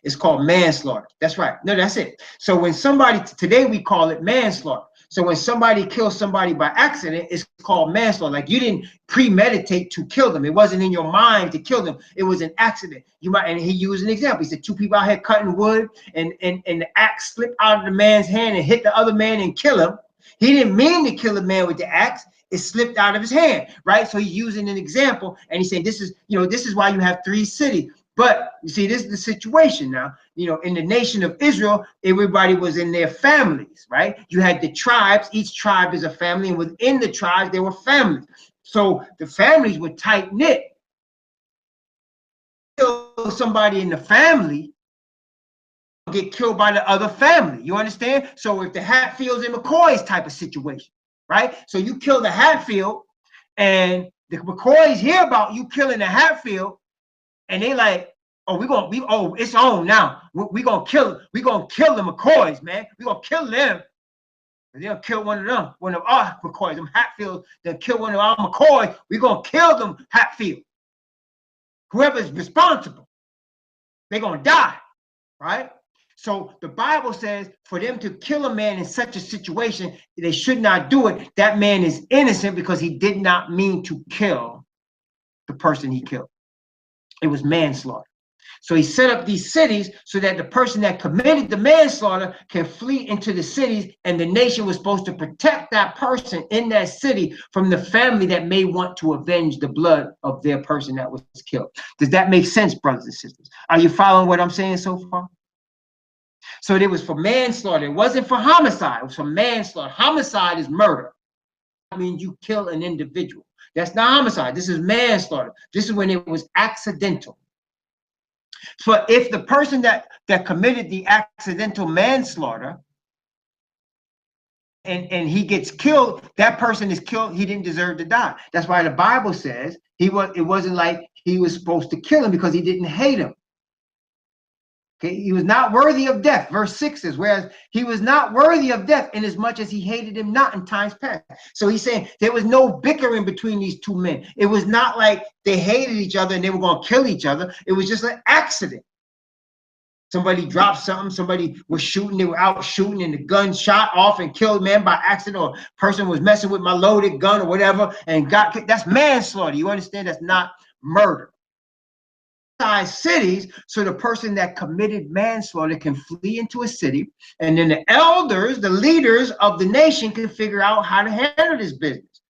It's called manslaughter. That's right. No, that's it. So when somebody, today we call it manslaughter. So when somebody kills somebody by accident, it's called manslaughter. Like you didn't premeditate to kill them. It wasn't in your mind to kill them. It was an accident. You might, and he used an example. He said 2 people out here cutting wood, and the axe slipped out of the man's hand and hit the other man and kill him. He didn't mean to kill the man with the axe. It slipped out of his hand, right? So he's using an example, and he's saying this is why you have 3 cities. But you see, this is the situation now. In the nation of Israel, everybody was in their families, right? You had the tribes. Each tribe is a family, and within the tribes, there were families. So the families were tight knit. Kill somebody in the family, get killed by the other family. You understand? So if the Hatfields and McCoys type of situation, right? So you kill the Hatfield, and the McCoys hear about you killing the Hatfield, and they like, oh, it's on now. We're gonna kill the McCoys, man. We're gonna kill them. And they'll kill one of our McCoys. Them Hatfield, they'll kill one of our McCoys. We're gonna kill them Hatfield. Whoever's responsible, they're gonna die, right? So the Bible says for them to kill a man in such a situation, they should not do it. That man is innocent because he did not mean to kill the person he killed. It was manslaughter. So he set up these cities so that the person that committed the manslaughter can flee into the cities, and the nation was supposed to protect that person in that city from the family that may want to avenge the blood of their person that was killed. Does that make sense, brothers and sisters? Are you following what I'm saying so far? So it was for manslaughter. It wasn't for homicide. It was for manslaughter. Homicide is murder. That means you kill an individual. That's not homicide. This is manslaughter. This is when it was accidental. So if the person that committed the accidental manslaughter and he gets killed, that person is killed, he didn't deserve to die. That's why the Bible says it wasn't like he was supposed to kill him because he didn't hate him. Okay, he was not worthy of death. Verse 6 says, whereas he was not worthy of death inasmuch as he hated him not in times past. So he's saying there was no bickering between these 2 men. It was not like they hated each other and they were going to kill each other. It was just an accident. Somebody dropped something, somebody was shooting, they were out shooting, and the gun shot off and killed man by accident, or a person was messing with my loaded gun or whatever and got killed. That's manslaughter. You understand? That's not murder. Cities, so the person that committed manslaughter can flee into a city, and then the elders, the leaders of the nation, can figure out how to handle this business.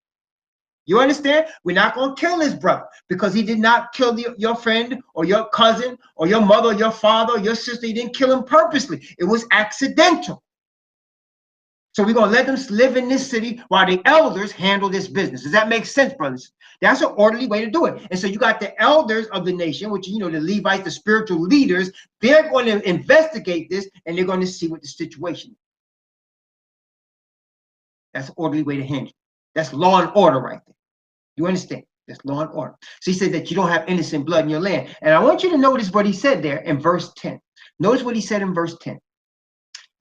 You understand? We're not going to kill his brother because he did not kill your friend or your cousin or your mother or your father or your sister. He didn't kill him purposely. It was accidental. So we're going to let them live in this city while the elders handle this business. Does that make sense, brothers? That's an orderly way to do it. And so you got the elders of the nation, which, you know, the Levites, the spiritual leaders. They're going to investigate this and they're going to see what the situation is. That's an orderly way to handle it. That's law and order right there. You understand? That's law and order. So he said that you don't have innocent blood in your land. And I want you to notice what he said there in verse 10. Notice what he said in verse 10.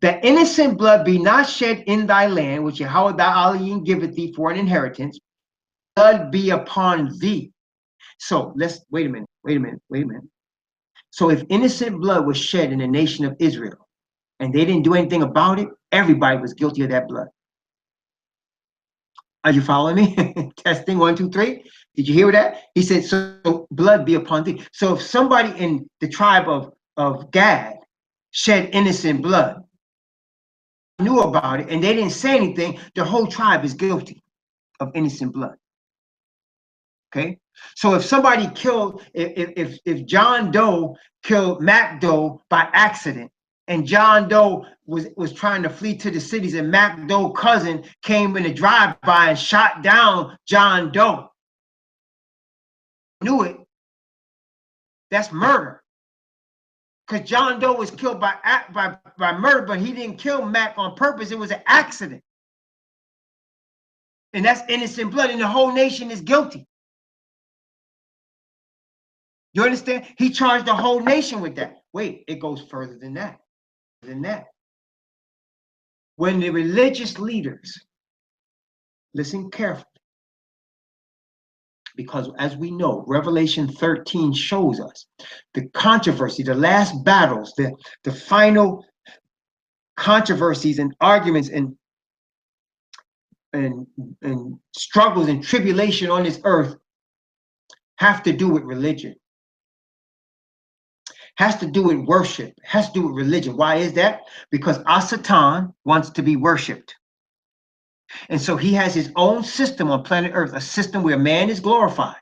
That innocent blood be not shed in thy land, which Yahweh thy Elohim giveth thee for an inheritance. Blood be upon thee. So let's wait a minute. So if innocent blood was shed in the nation of Israel and they didn't do anything about it, everybody was guilty of that blood. Are you following me? Testing 1, 2, 3. Did you hear that? He said, so blood be upon thee. So if somebody in the tribe of Gad shed innocent blood, knew about it, and they didn't say anything, the whole tribe is guilty of innocent blood. Okay? So if somebody killed, if John Doe killed Mac Doe by accident, and John Doe was trying to flee to the cities, and Mac Doe's cousin came in a drive-by and shot down John Doe, knew it, that's murder. Because John Doe was killed by murder, but he didn't kill Mac on purpose. It was an accident. And that's innocent blood, and the whole nation is guilty. You understand? He charged the whole nation with that. Wait, it goes further than that. When the religious leaders, listen carefully, because as we know, Revelation 13 shows us the controversy, the last battles, the final controversies and arguments and struggles and tribulation on this earth have to do with religion. Has to do with worship, has to do with religion. Why is that? Because Satan wants to be worshipped. And so he has his own system on planet Earth, a system where man is glorified.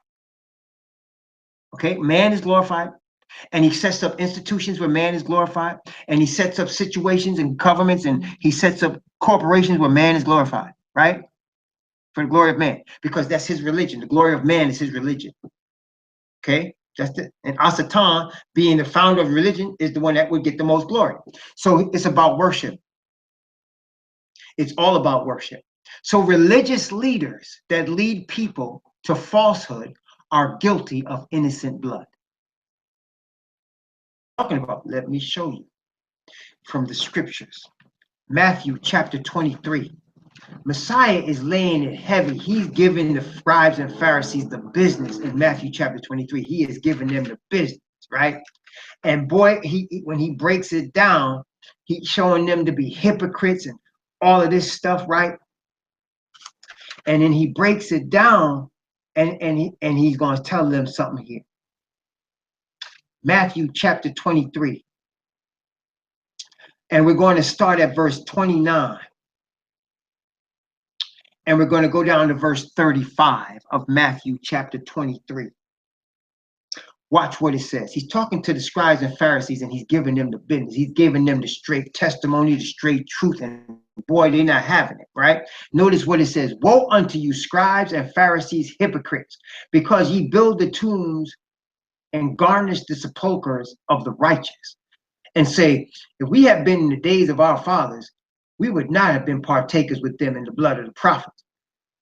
Okay, man is glorified. And he sets up institutions where man is glorified. And he sets up situations and governments, and he sets up corporations where man is glorified, right? For the glory of man, because that's his religion. The glory of man is his religion. Okay? That's it. And Satan, being the founder of religion, is the one that would get the most glory. So it's about worship. It's all about worship. So religious leaders that lead people to falsehood are guilty of innocent blood. Talking about, let me show you from the scriptures. Matthew chapter 23. Messiah is laying it heavy. He's giving the scribes and Pharisees the business in Matthew chapter 23. He is giving them the business, right? And boy, when he breaks it down, he's showing them to be hypocrites and all of this stuff, right? And then he breaks it down, and he's going to tell them something here. Matthew chapter 23. And we're going to start at verse 29. And we're going to go down to verse 35 of Matthew chapter 23. Watch what it says. He's talking to the scribes and Pharisees, and he's giving them the business. He's giving them the straight testimony, the straight truth, and boy, they're not having it, right? Notice what it says. Woe unto you, scribes and Pharisees, hypocrites, because ye build the tombs and garnish the sepulchres of the righteous, and say, if we had been in the days of our fathers, we would not have been partakers with them in the blood of the prophets.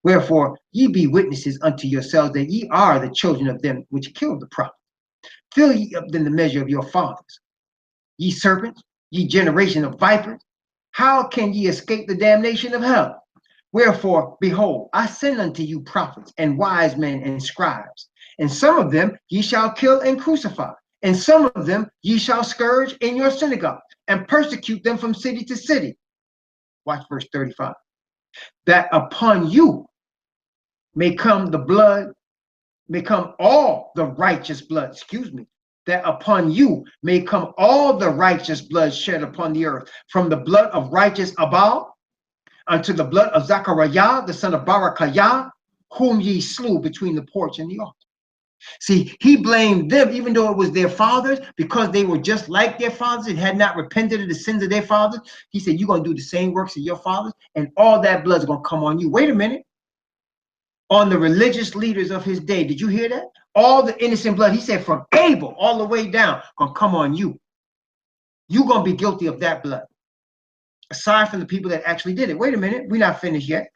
Wherefore, ye be witnesses unto yourselves that ye are the children of them which killed the prophets. Fill ye up then the measure of your fathers. Ye serpents, ye generation of vipers, how can ye escape the damnation of hell? Wherefore, behold, I send unto you prophets and wise men and scribes, and some of them ye shall kill and crucify, and some of them ye shall scourge in your synagogue, and persecute them from city to city. Watch verse 35. That upon you may come the blood, may come all the righteous blood, that upon you may come all the righteous blood shed upon the earth, from the blood of righteous Abel unto the blood of Zechariah, the son of Barakiah, whom ye slew between the porch and the altar. See, he blamed them, even though it was their fathers, because they were just like their fathers and had not repented of the sins of their fathers. He said, you're going to do the same works of your fathers, and all that blood's going to come on you. Wait a minute. On the religious leaders of his day. Did you hear that? All the innocent blood, he said, from Abel all the way down, going to come on you. You're going to be guilty of that blood. Aside from the people that actually did it. Wait a minute. We're not finished yet.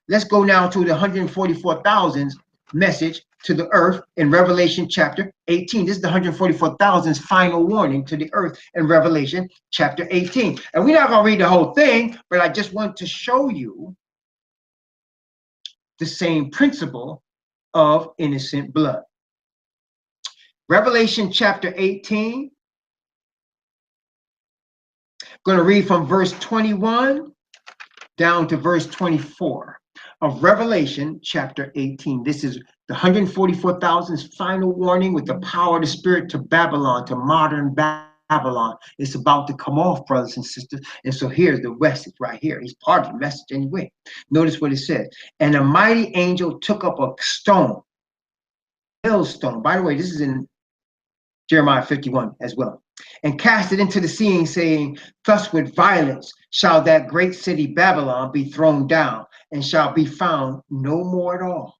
Let's go now to the 144,000's message to the earth in Revelation chapter 18. This is the 144,000's final warning to the earth in Revelation chapter 18. And we're not going to read the whole thing, but I just want to show you the same principle of innocent blood. Revelation chapter 18. I'm going to read from verse 21 down to verse 24 of Revelation chapter 18. This is the 144,000's final warning with the power of the Spirit to Babylon, to modern Babylon. It's about to come off, brothers and sisters. And so here's the message right here. It's part of the message anyway. Notice what it says. And a mighty angel took up a stone, millstone. By the way, this is in Jeremiah 51 as well. And cast it into the sea, saying, thus with violence shall that great city Babylon be thrown down, and shall be found no more at all.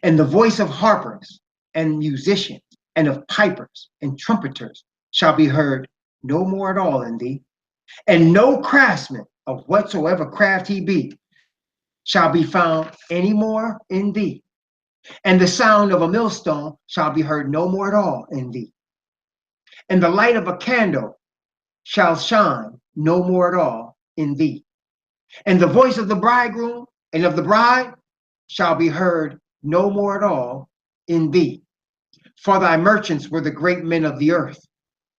And the voice of harpers and musicians, and of pipers and trumpeters shall be heard no more at all in thee. And no craftsman of whatsoever craft he be shall be found any more in thee. And the sound of a millstone shall be heard no more at all in thee. And the light of a candle shall shine no more at all in thee. And the voice of the bridegroom and of the bride shall be heard no more at all in thee. For thy merchants were the great men of the earth,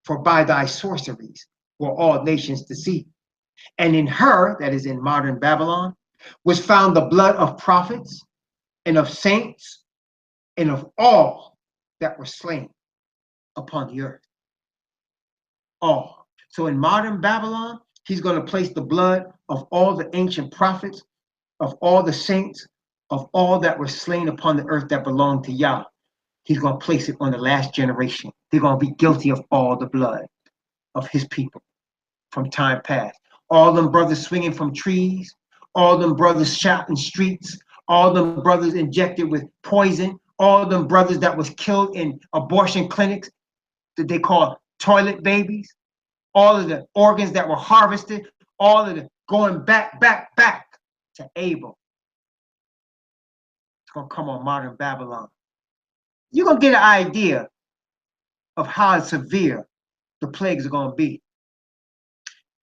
for by thy sorceries were all nations deceived. And in her, that is in modern Babylon, was found the blood of prophets and of saints and of all that were slain upon the earth. All. So in modern Babylon, he's going to place the blood of all the ancient prophets, of all the saints, of all that were slain upon the earth that belonged to Yah. He's going to place it on the last generation. They're going to be guilty of all the blood of his people from time past. All them brothers swinging from trees, all them brothers shot in streets, all them brothers injected with poison, all them brothers that was killed in abortion clinics that they call toilet babies, all of the organs that were harvested, all of the going back to Abel. It's going to come on modern Babylon. You're going to get an idea of how severe the plagues are going to be.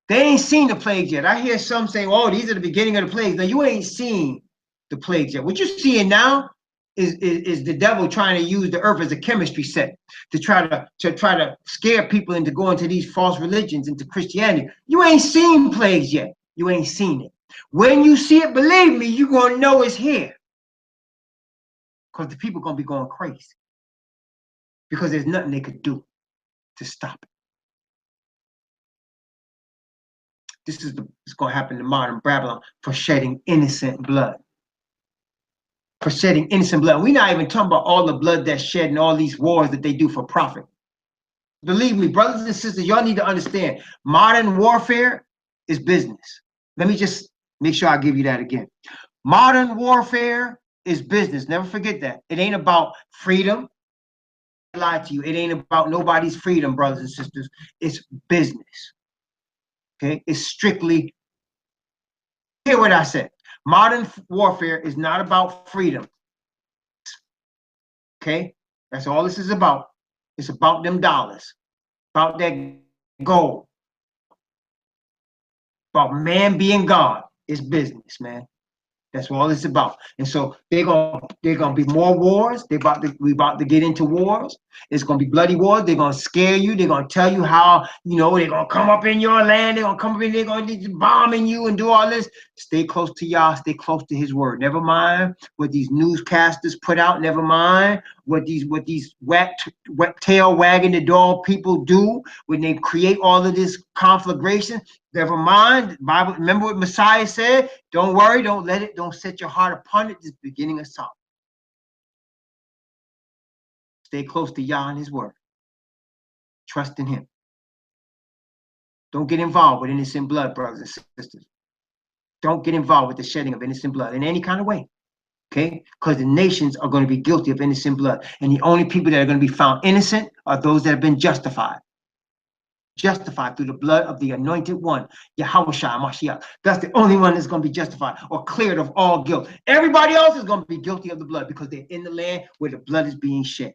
They ain't seen the plagues yet. I hear some saying, oh, these are the beginning of the plagues. Now, you ain't seen the plagues yet. What you're seeing now is the devil trying to use the earth as a chemistry set to try to scare people into going to these false religions, into Christianity. You ain't seen plagues yet. You ain't seen it. When you see it, believe me, you're going to know it's here. Because the people are going to be going crazy. Because there's nothing they could do to stop it. This is it's going to happen to modern Babylon for shedding innocent blood. For shedding innocent blood. We're not even talking about all the blood that's shed in all these wars that they do for profit. Believe me, brothers and sisters, y'all need to understand, modern warfare is business. Let me just make sure I give you that again. Modern warfare is business. Never forget that. It ain't about freedom. I lie to you. It ain't about nobody's freedom, brothers and sisters. It's business. Okay? It's strictly, hear what I said. Modern warfare is not about freedom. Okay? That's all this is about. It's about them dollars, about that gold, about man being God. It's business, man. That's what all it's about. And so they're gonna be more wars. We about to get into wars. It's gonna be bloody wars. They're gonna scare you. They're gonna tell you how, they're gonna come up in your land. They're gonna come up in, they're gonna be bombing you and do all this. Stay close to Yah, stay close to his word. Never mind what these newscasters put out, never mind what these tail wagging the dog people do when they create all of this conflagration. Never mind. Bible, remember what Messiah said? Don't worry, don't set your heart upon it. Just beginning of salt. Stay close to Yah and his word. Trust in him. Don't get involved with innocent blood, brothers and sisters. Don't get involved with the shedding of innocent blood in any kind of way. Okay? Because the nations are going to be guilty of innocent blood. And the only people that are going to be found innocent are those that have been justified. Justified through the blood of the anointed one, Yahushua Mashiach. That's the only one that's going to be justified or cleared of all guilt. Everybody else is going to be guilty of the blood because they're in the land where the blood is being shed.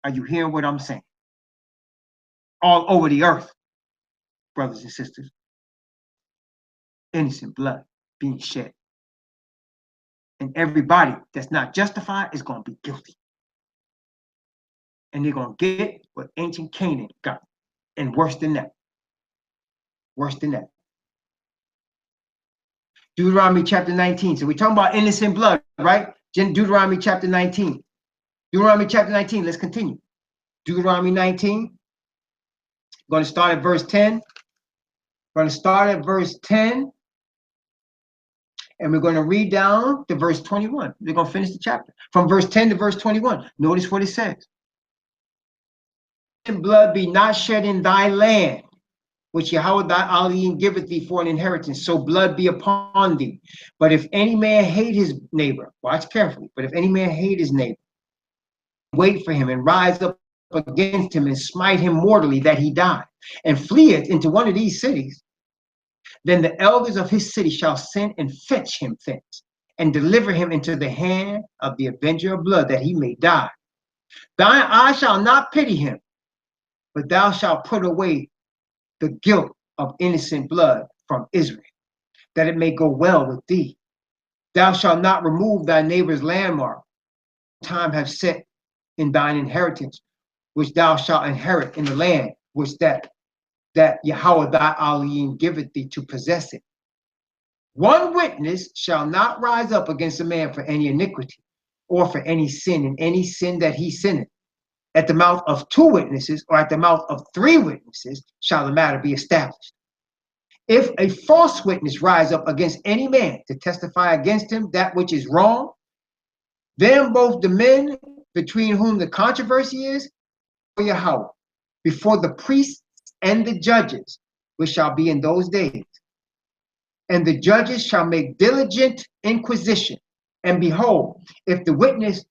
Are you hearing what I'm saying? All over the earth, brothers and sisters. Innocent blood being shed. And everybody that's not justified is going to be guilty. And they're going to get what ancient Canaan got. And worse than that. Worse than that. Deuteronomy chapter 19. So we're talking about innocent blood, right? Deuteronomy chapter 19. Deuteronomy chapter 19. Let's continue. Deuteronomy 19. We're going to start at verse 10. We're going to start at verse 10. And we're going to read down to verse 21. We're going to finish the chapter. From verse 10 to verse 21. Notice what it says. Blood be not shed in thy land, which Yahweh thy Elohim giveth thee for an inheritance, so blood be upon thee. But if any man hate his neighbor, watch carefully, but if any man hate his neighbor, wait for him and rise up against him and smite him mortally that he die, and fleeth into one of these cities, then the elders of his city shall send and fetch him thence, and deliver him into the hand of the avenger of blood, that he may die. Thine eye shall not pity him, but thou shalt put away the guilt of innocent blood from Israel, that it may go well with thee. Thou shalt not remove thy neighbor's landmark. Time have set in thine inheritance, which thou shalt inherit in the land which that Yahweh thy Elohim giveth thee to possess it. One witness shall not rise up against a man for any iniquity, or for any sin, in any sin that he sinneth. At the mouth of two witnesses, or at the mouth of three witnesses, shall the matter be established. If a false witness rise up against any man to testify against him that which is wrong, then both the men between whom the controversy is, Yahweh, before the priests and the judges, which shall be in those days. And the judges shall make diligent inquisition. And behold, if the witness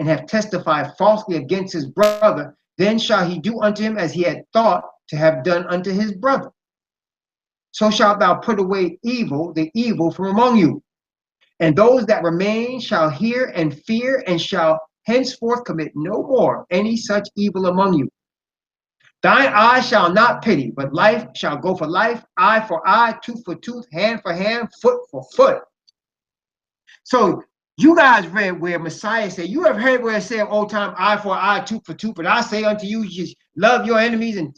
and have testified falsely against his brother, then shall he do unto him as he had thought to have done unto his brother. So shalt thou put away the evil from among you. And those that remain shall hear and fear, and shall henceforth commit no more any such evil among you. Thine eye shall not pity, but life shall go for life, eye for eye, tooth for tooth, hand for hand, foot for foot. So you guys read where Messiah said, you have heard where it said old time, eye for eye, tooth for tooth, but I say unto you, just love your enemies. And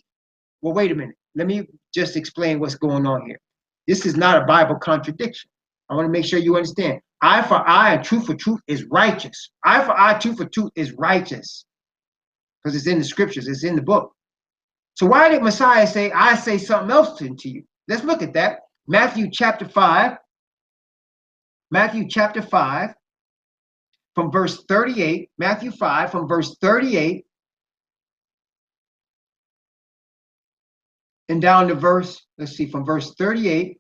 well, wait a minute. Let me just explain what's going on here. This is not a Bible contradiction. I want to make sure you understand. Eye for eye and tooth for tooth is righteous. Eye for eye, tooth for tooth is righteous. Because it's in the scriptures, it's in the book. So why did Messiah say, I say something else to you? Let's look at that. Matthew chapter 5. Matthew chapter 5. From verse 38, Matthew 5, from verse 38, and down to verse, let's see, from verse 38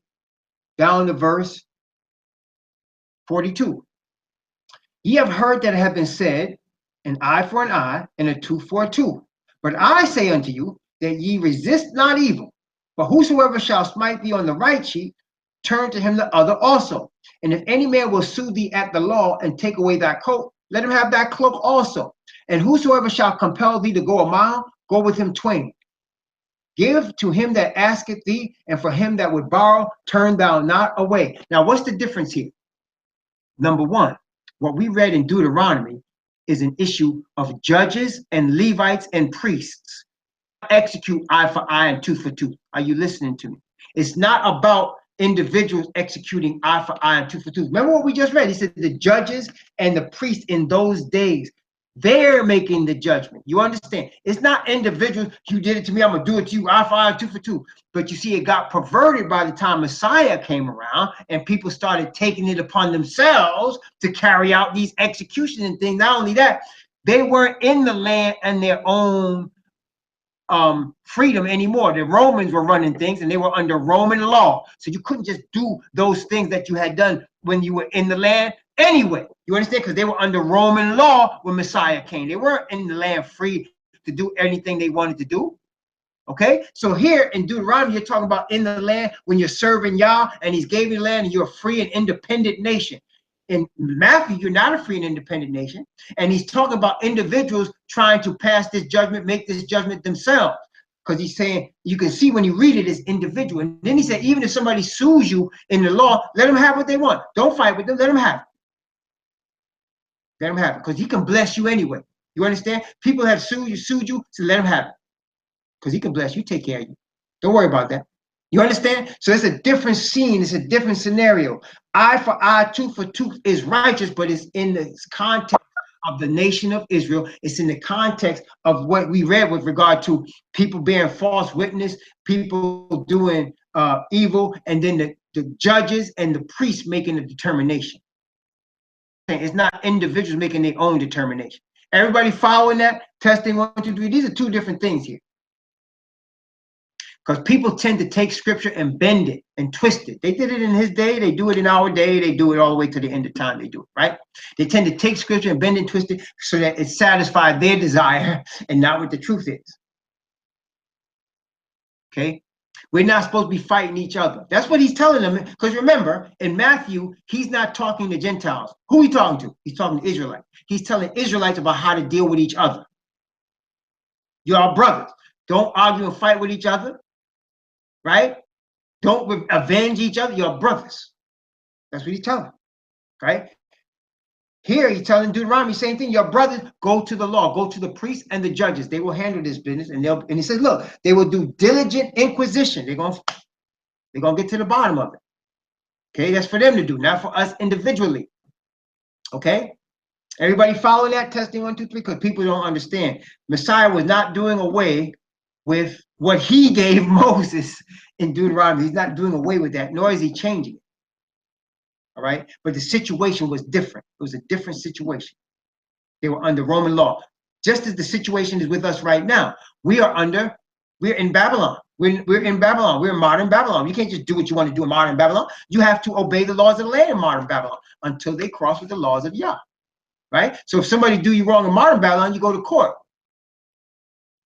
down to verse 42. Ye have heard that it have been said, an eye for an eye, and a tooth for a tooth. But I say unto you, that ye resist not evil, but whosoever shall smite thee on the right cheek, turn to him the other also. And if any man will sue thee at the law, and take away thy coat, let him have that cloak also. And whosoever shall compel thee to go a mile, go with him twain. Give to him that asketh thee, and for him that would borrow, turn thou not away. Now, what's the difference here? Number one, what we read in Deuteronomy is an issue of judges and Levites and priests. Execute eye for eye and tooth for tooth. Are you listening to me? It's not about individuals executing eye for eye and tooth for tooth. Remember what we just read? He said the judges and the priests in those days, they're making the judgment. You understand? It's not individuals. You did it to me, I'm going to do it to you, eye for eye, tooth for tooth. But you see, it got perverted by the time Messiah came around and people started taking it upon themselves to carry out these executions and things. Not only that, they weren't in the land and their own freedom anymore. The Romans were running things and they were under Roman law. So you couldn't just do those things that you had done when you were in the land anyway. You understand? Because they were under Roman law when Messiah came. They weren't in the land free to do anything they wanted to do. Okay, so here in Deuteronomy, you're talking about in the land when you're serving Yah and he's gave you the land and you're a free and independent nation. In Matthew, you're not a free and independent nation. And he's talking about individuals trying to pass this judgment, make this judgment themselves. Because he's saying, you can see when you read it as individual. And then he said, even if somebody sues you in the law, let them have what they want. Don't fight with them, let them have it. Let them have it, because he can bless you anyway. You understand? People have sued you, so let them have it. Because he can bless you, take care of you. Don't worry about that. You understand? So it's a different scene. It's a different scenario. Eye for eye, tooth for tooth is righteous, but it's in the context of the nation of Israel. It's in the context of what we read with regard to people bearing false witness, people doing evil, and then the judges and the priests making a determination. It's not individuals making their own determination. Everybody following that? Testing 1, 2, 3. These are two different things here. Because people tend to take scripture and bend it and twist it. They did it in his day. They do it in our day. They do it all the way to the end of time. They do it, right? They tend to take scripture and bend and twist it so that it satisfies their desire and not what the truth is. Okay? We're not supposed to be fighting each other. That's what he's telling them. Because remember, in Matthew, he's not talking to Gentiles. Who are he talking to? He's talking to Israelites. He's telling Israelites about how to deal with each other. You're our brothers. Don't argue and fight with each other. Right? Don't avenge each other. You're brothers. That's what he's telling. Right? Here he's telling Deuteronomy, same thing. Your brothers, go to the law, go to the priests and the judges. They will handle this business, and he says, look, they will do diligent inquisition. They're gonna get to the bottom of it. Okay, that's for them to do, not for us individually. Okay, everybody following that? Testing 1, 2, 3, because people don't understand. Messiah was not doing away with what he gave Moses in Deuteronomy. He's not doing away with that, nor is he changing it. All right, but the situation was different. It was a different situation. They were under Roman law, just as the situation is with us right now. We're in Babylon. We're in Babylon. We're in modern Babylon. You can't just do what you want to do in modern Babylon. You have to obey the laws of the land in modern Babylon until they cross with the laws of Yah. Right? So if somebody do you wrong in modern Babylon, you go to court.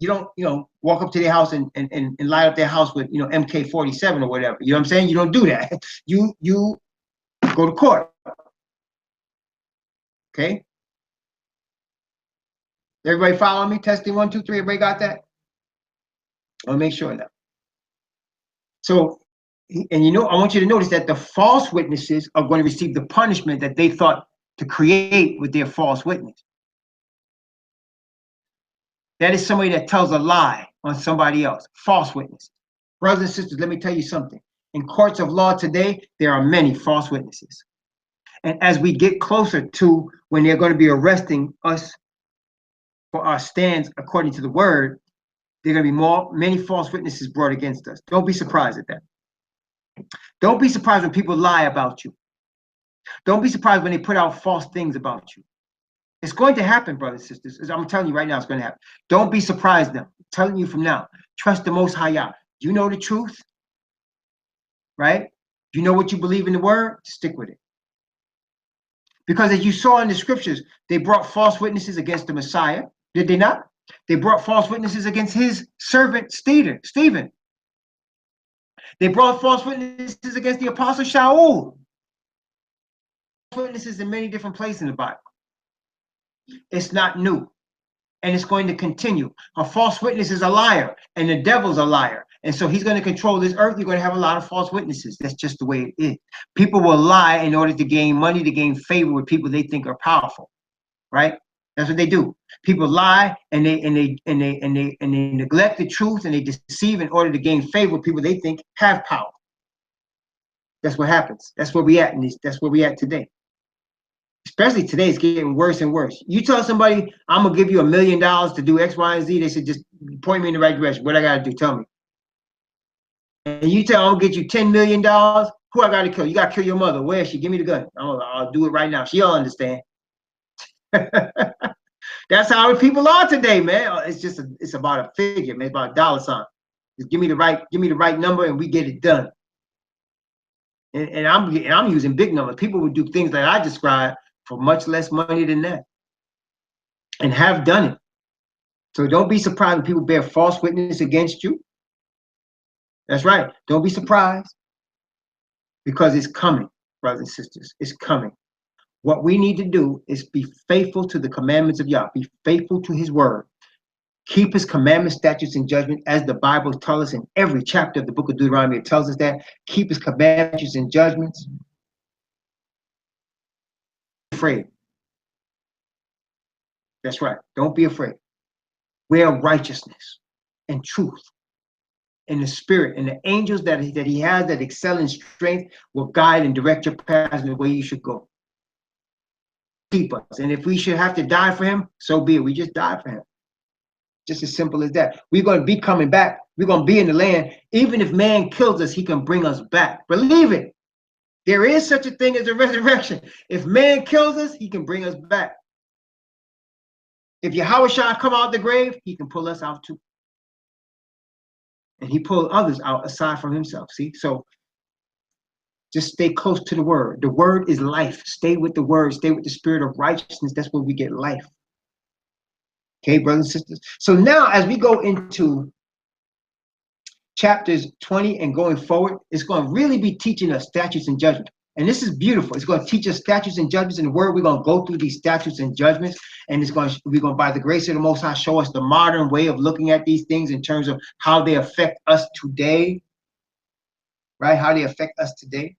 You don't, walk up to their house and light up their house with, MK-47 or whatever. You know what I'm saying? You don't do that. You go to court. Okay? Everybody following me? Testing 1, 2, 3. Everybody got that? I'll make sure of that. So, and I want you to notice that the false witnesses are going to receive the punishment that they thought to create with their false witness. That is somebody that tells a lie on somebody else. False witness. Brothers and sisters, let me tell you something. In courts of law today, there are many false witnesses. And as we get closer to when they're going to be arresting us for our stands according to the word, there are going to be many false witnesses brought against us. Don't be surprised at that. Don't be surprised when people lie about you. Don't be surprised when they put out false things about you. It's going to happen, brothers and sisters. I'm telling you right now, it's going to happen. Don't be surprised now. I'm telling you from now. Trust the Most High Yah. You know the truth, right? You know what you believe in the word, stick with it. Because as you saw in the scriptures, they brought false witnesses against the Messiah. Did they not? They brought false witnesses against his servant Stephen. They brought false witnesses against the apostle Shaul. Witnesses in many different places in the Bible. It's not new. And it's going to continue. A false witness is a liar, and the devil's a liar. And so he's going to control this earth. You're going to have a lot of false witnesses. That's just the way it is. People will lie in order to gain money, to gain favor with people they think are powerful. Right? That's what they do. People lie and they neglect the truth and they deceive in order to gain favor with people they think have power. That's what happens. That's where we at. That's where we at today. Especially today, it's getting worse and worse. You tell somebody, I'm going to give you $1 million to do X, Y, and Z. They said, just point me in the right direction. What I got to do? Tell me. And you tell, I'm going to get you $10 million. Who I got to kill? You got to kill your mother. Where is she? Give me the gun. I'll do it right now. She'll understand. That's how people are today, man. It's about a figure, man. It's about a dollar sign. Just give me the right number and we get it done. And I'm using big numbers. People would do things that I described for much less money than that, and have done it. So don't be surprised when people bear false witness against you. That's right. Don't be surprised, because it's coming, brothers and sisters. It's coming. What we need to do is be faithful to the commandments of Yah. Be faithful to his word. Keep his commandments, statutes, and judgment, as the Bible tells us in every chapter of the book of Deuteronomy. It tells us that. Keep his commandments and judgments. Afraid. That's right. Don't be afraid. Wear righteousness and truth and the spirit, and the angels that he has that excel in strength will guide and direct your path in the way you should go. Keep us. And if we should have to die for him, so be it. We just die for him. Just as simple as that. We're going to be coming back. We're going to be in the land. Even if man kills us, he can bring us back. Believe it. There is such a thing as a resurrection. If man kills us, he can bring us back. If Yahweh come out the grave, he can pull us out too. And he pulled others out aside from himself. See? So just stay close to the word. The word is life. Stay with the word. Stay with the spirit of righteousness. That's where we get life. Okay, brothers and sisters. So now as we go into chapters 20 and going forward, it's going to really be teaching us statutes and judgments. And this is beautiful. It's going to teach us statutes and judgments in the word. We're going to go through these statutes and judgments, and we're going to, by the grace of the Most High, show us the modern way of looking at these things in terms of how they affect us today, right? How they affect us today,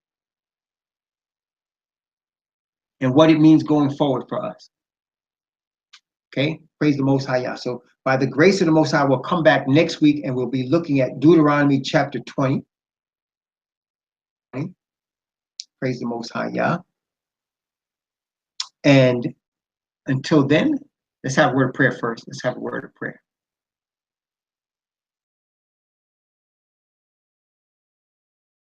and what it means going forward for us. Okay, praise the Most High Yah. So by the grace of the Most High, we'll come back next week and we'll be looking at Deuteronomy chapter 20. Praise the Most High Yah. And until then, let's have a word of prayer first. Let's have a word of prayer.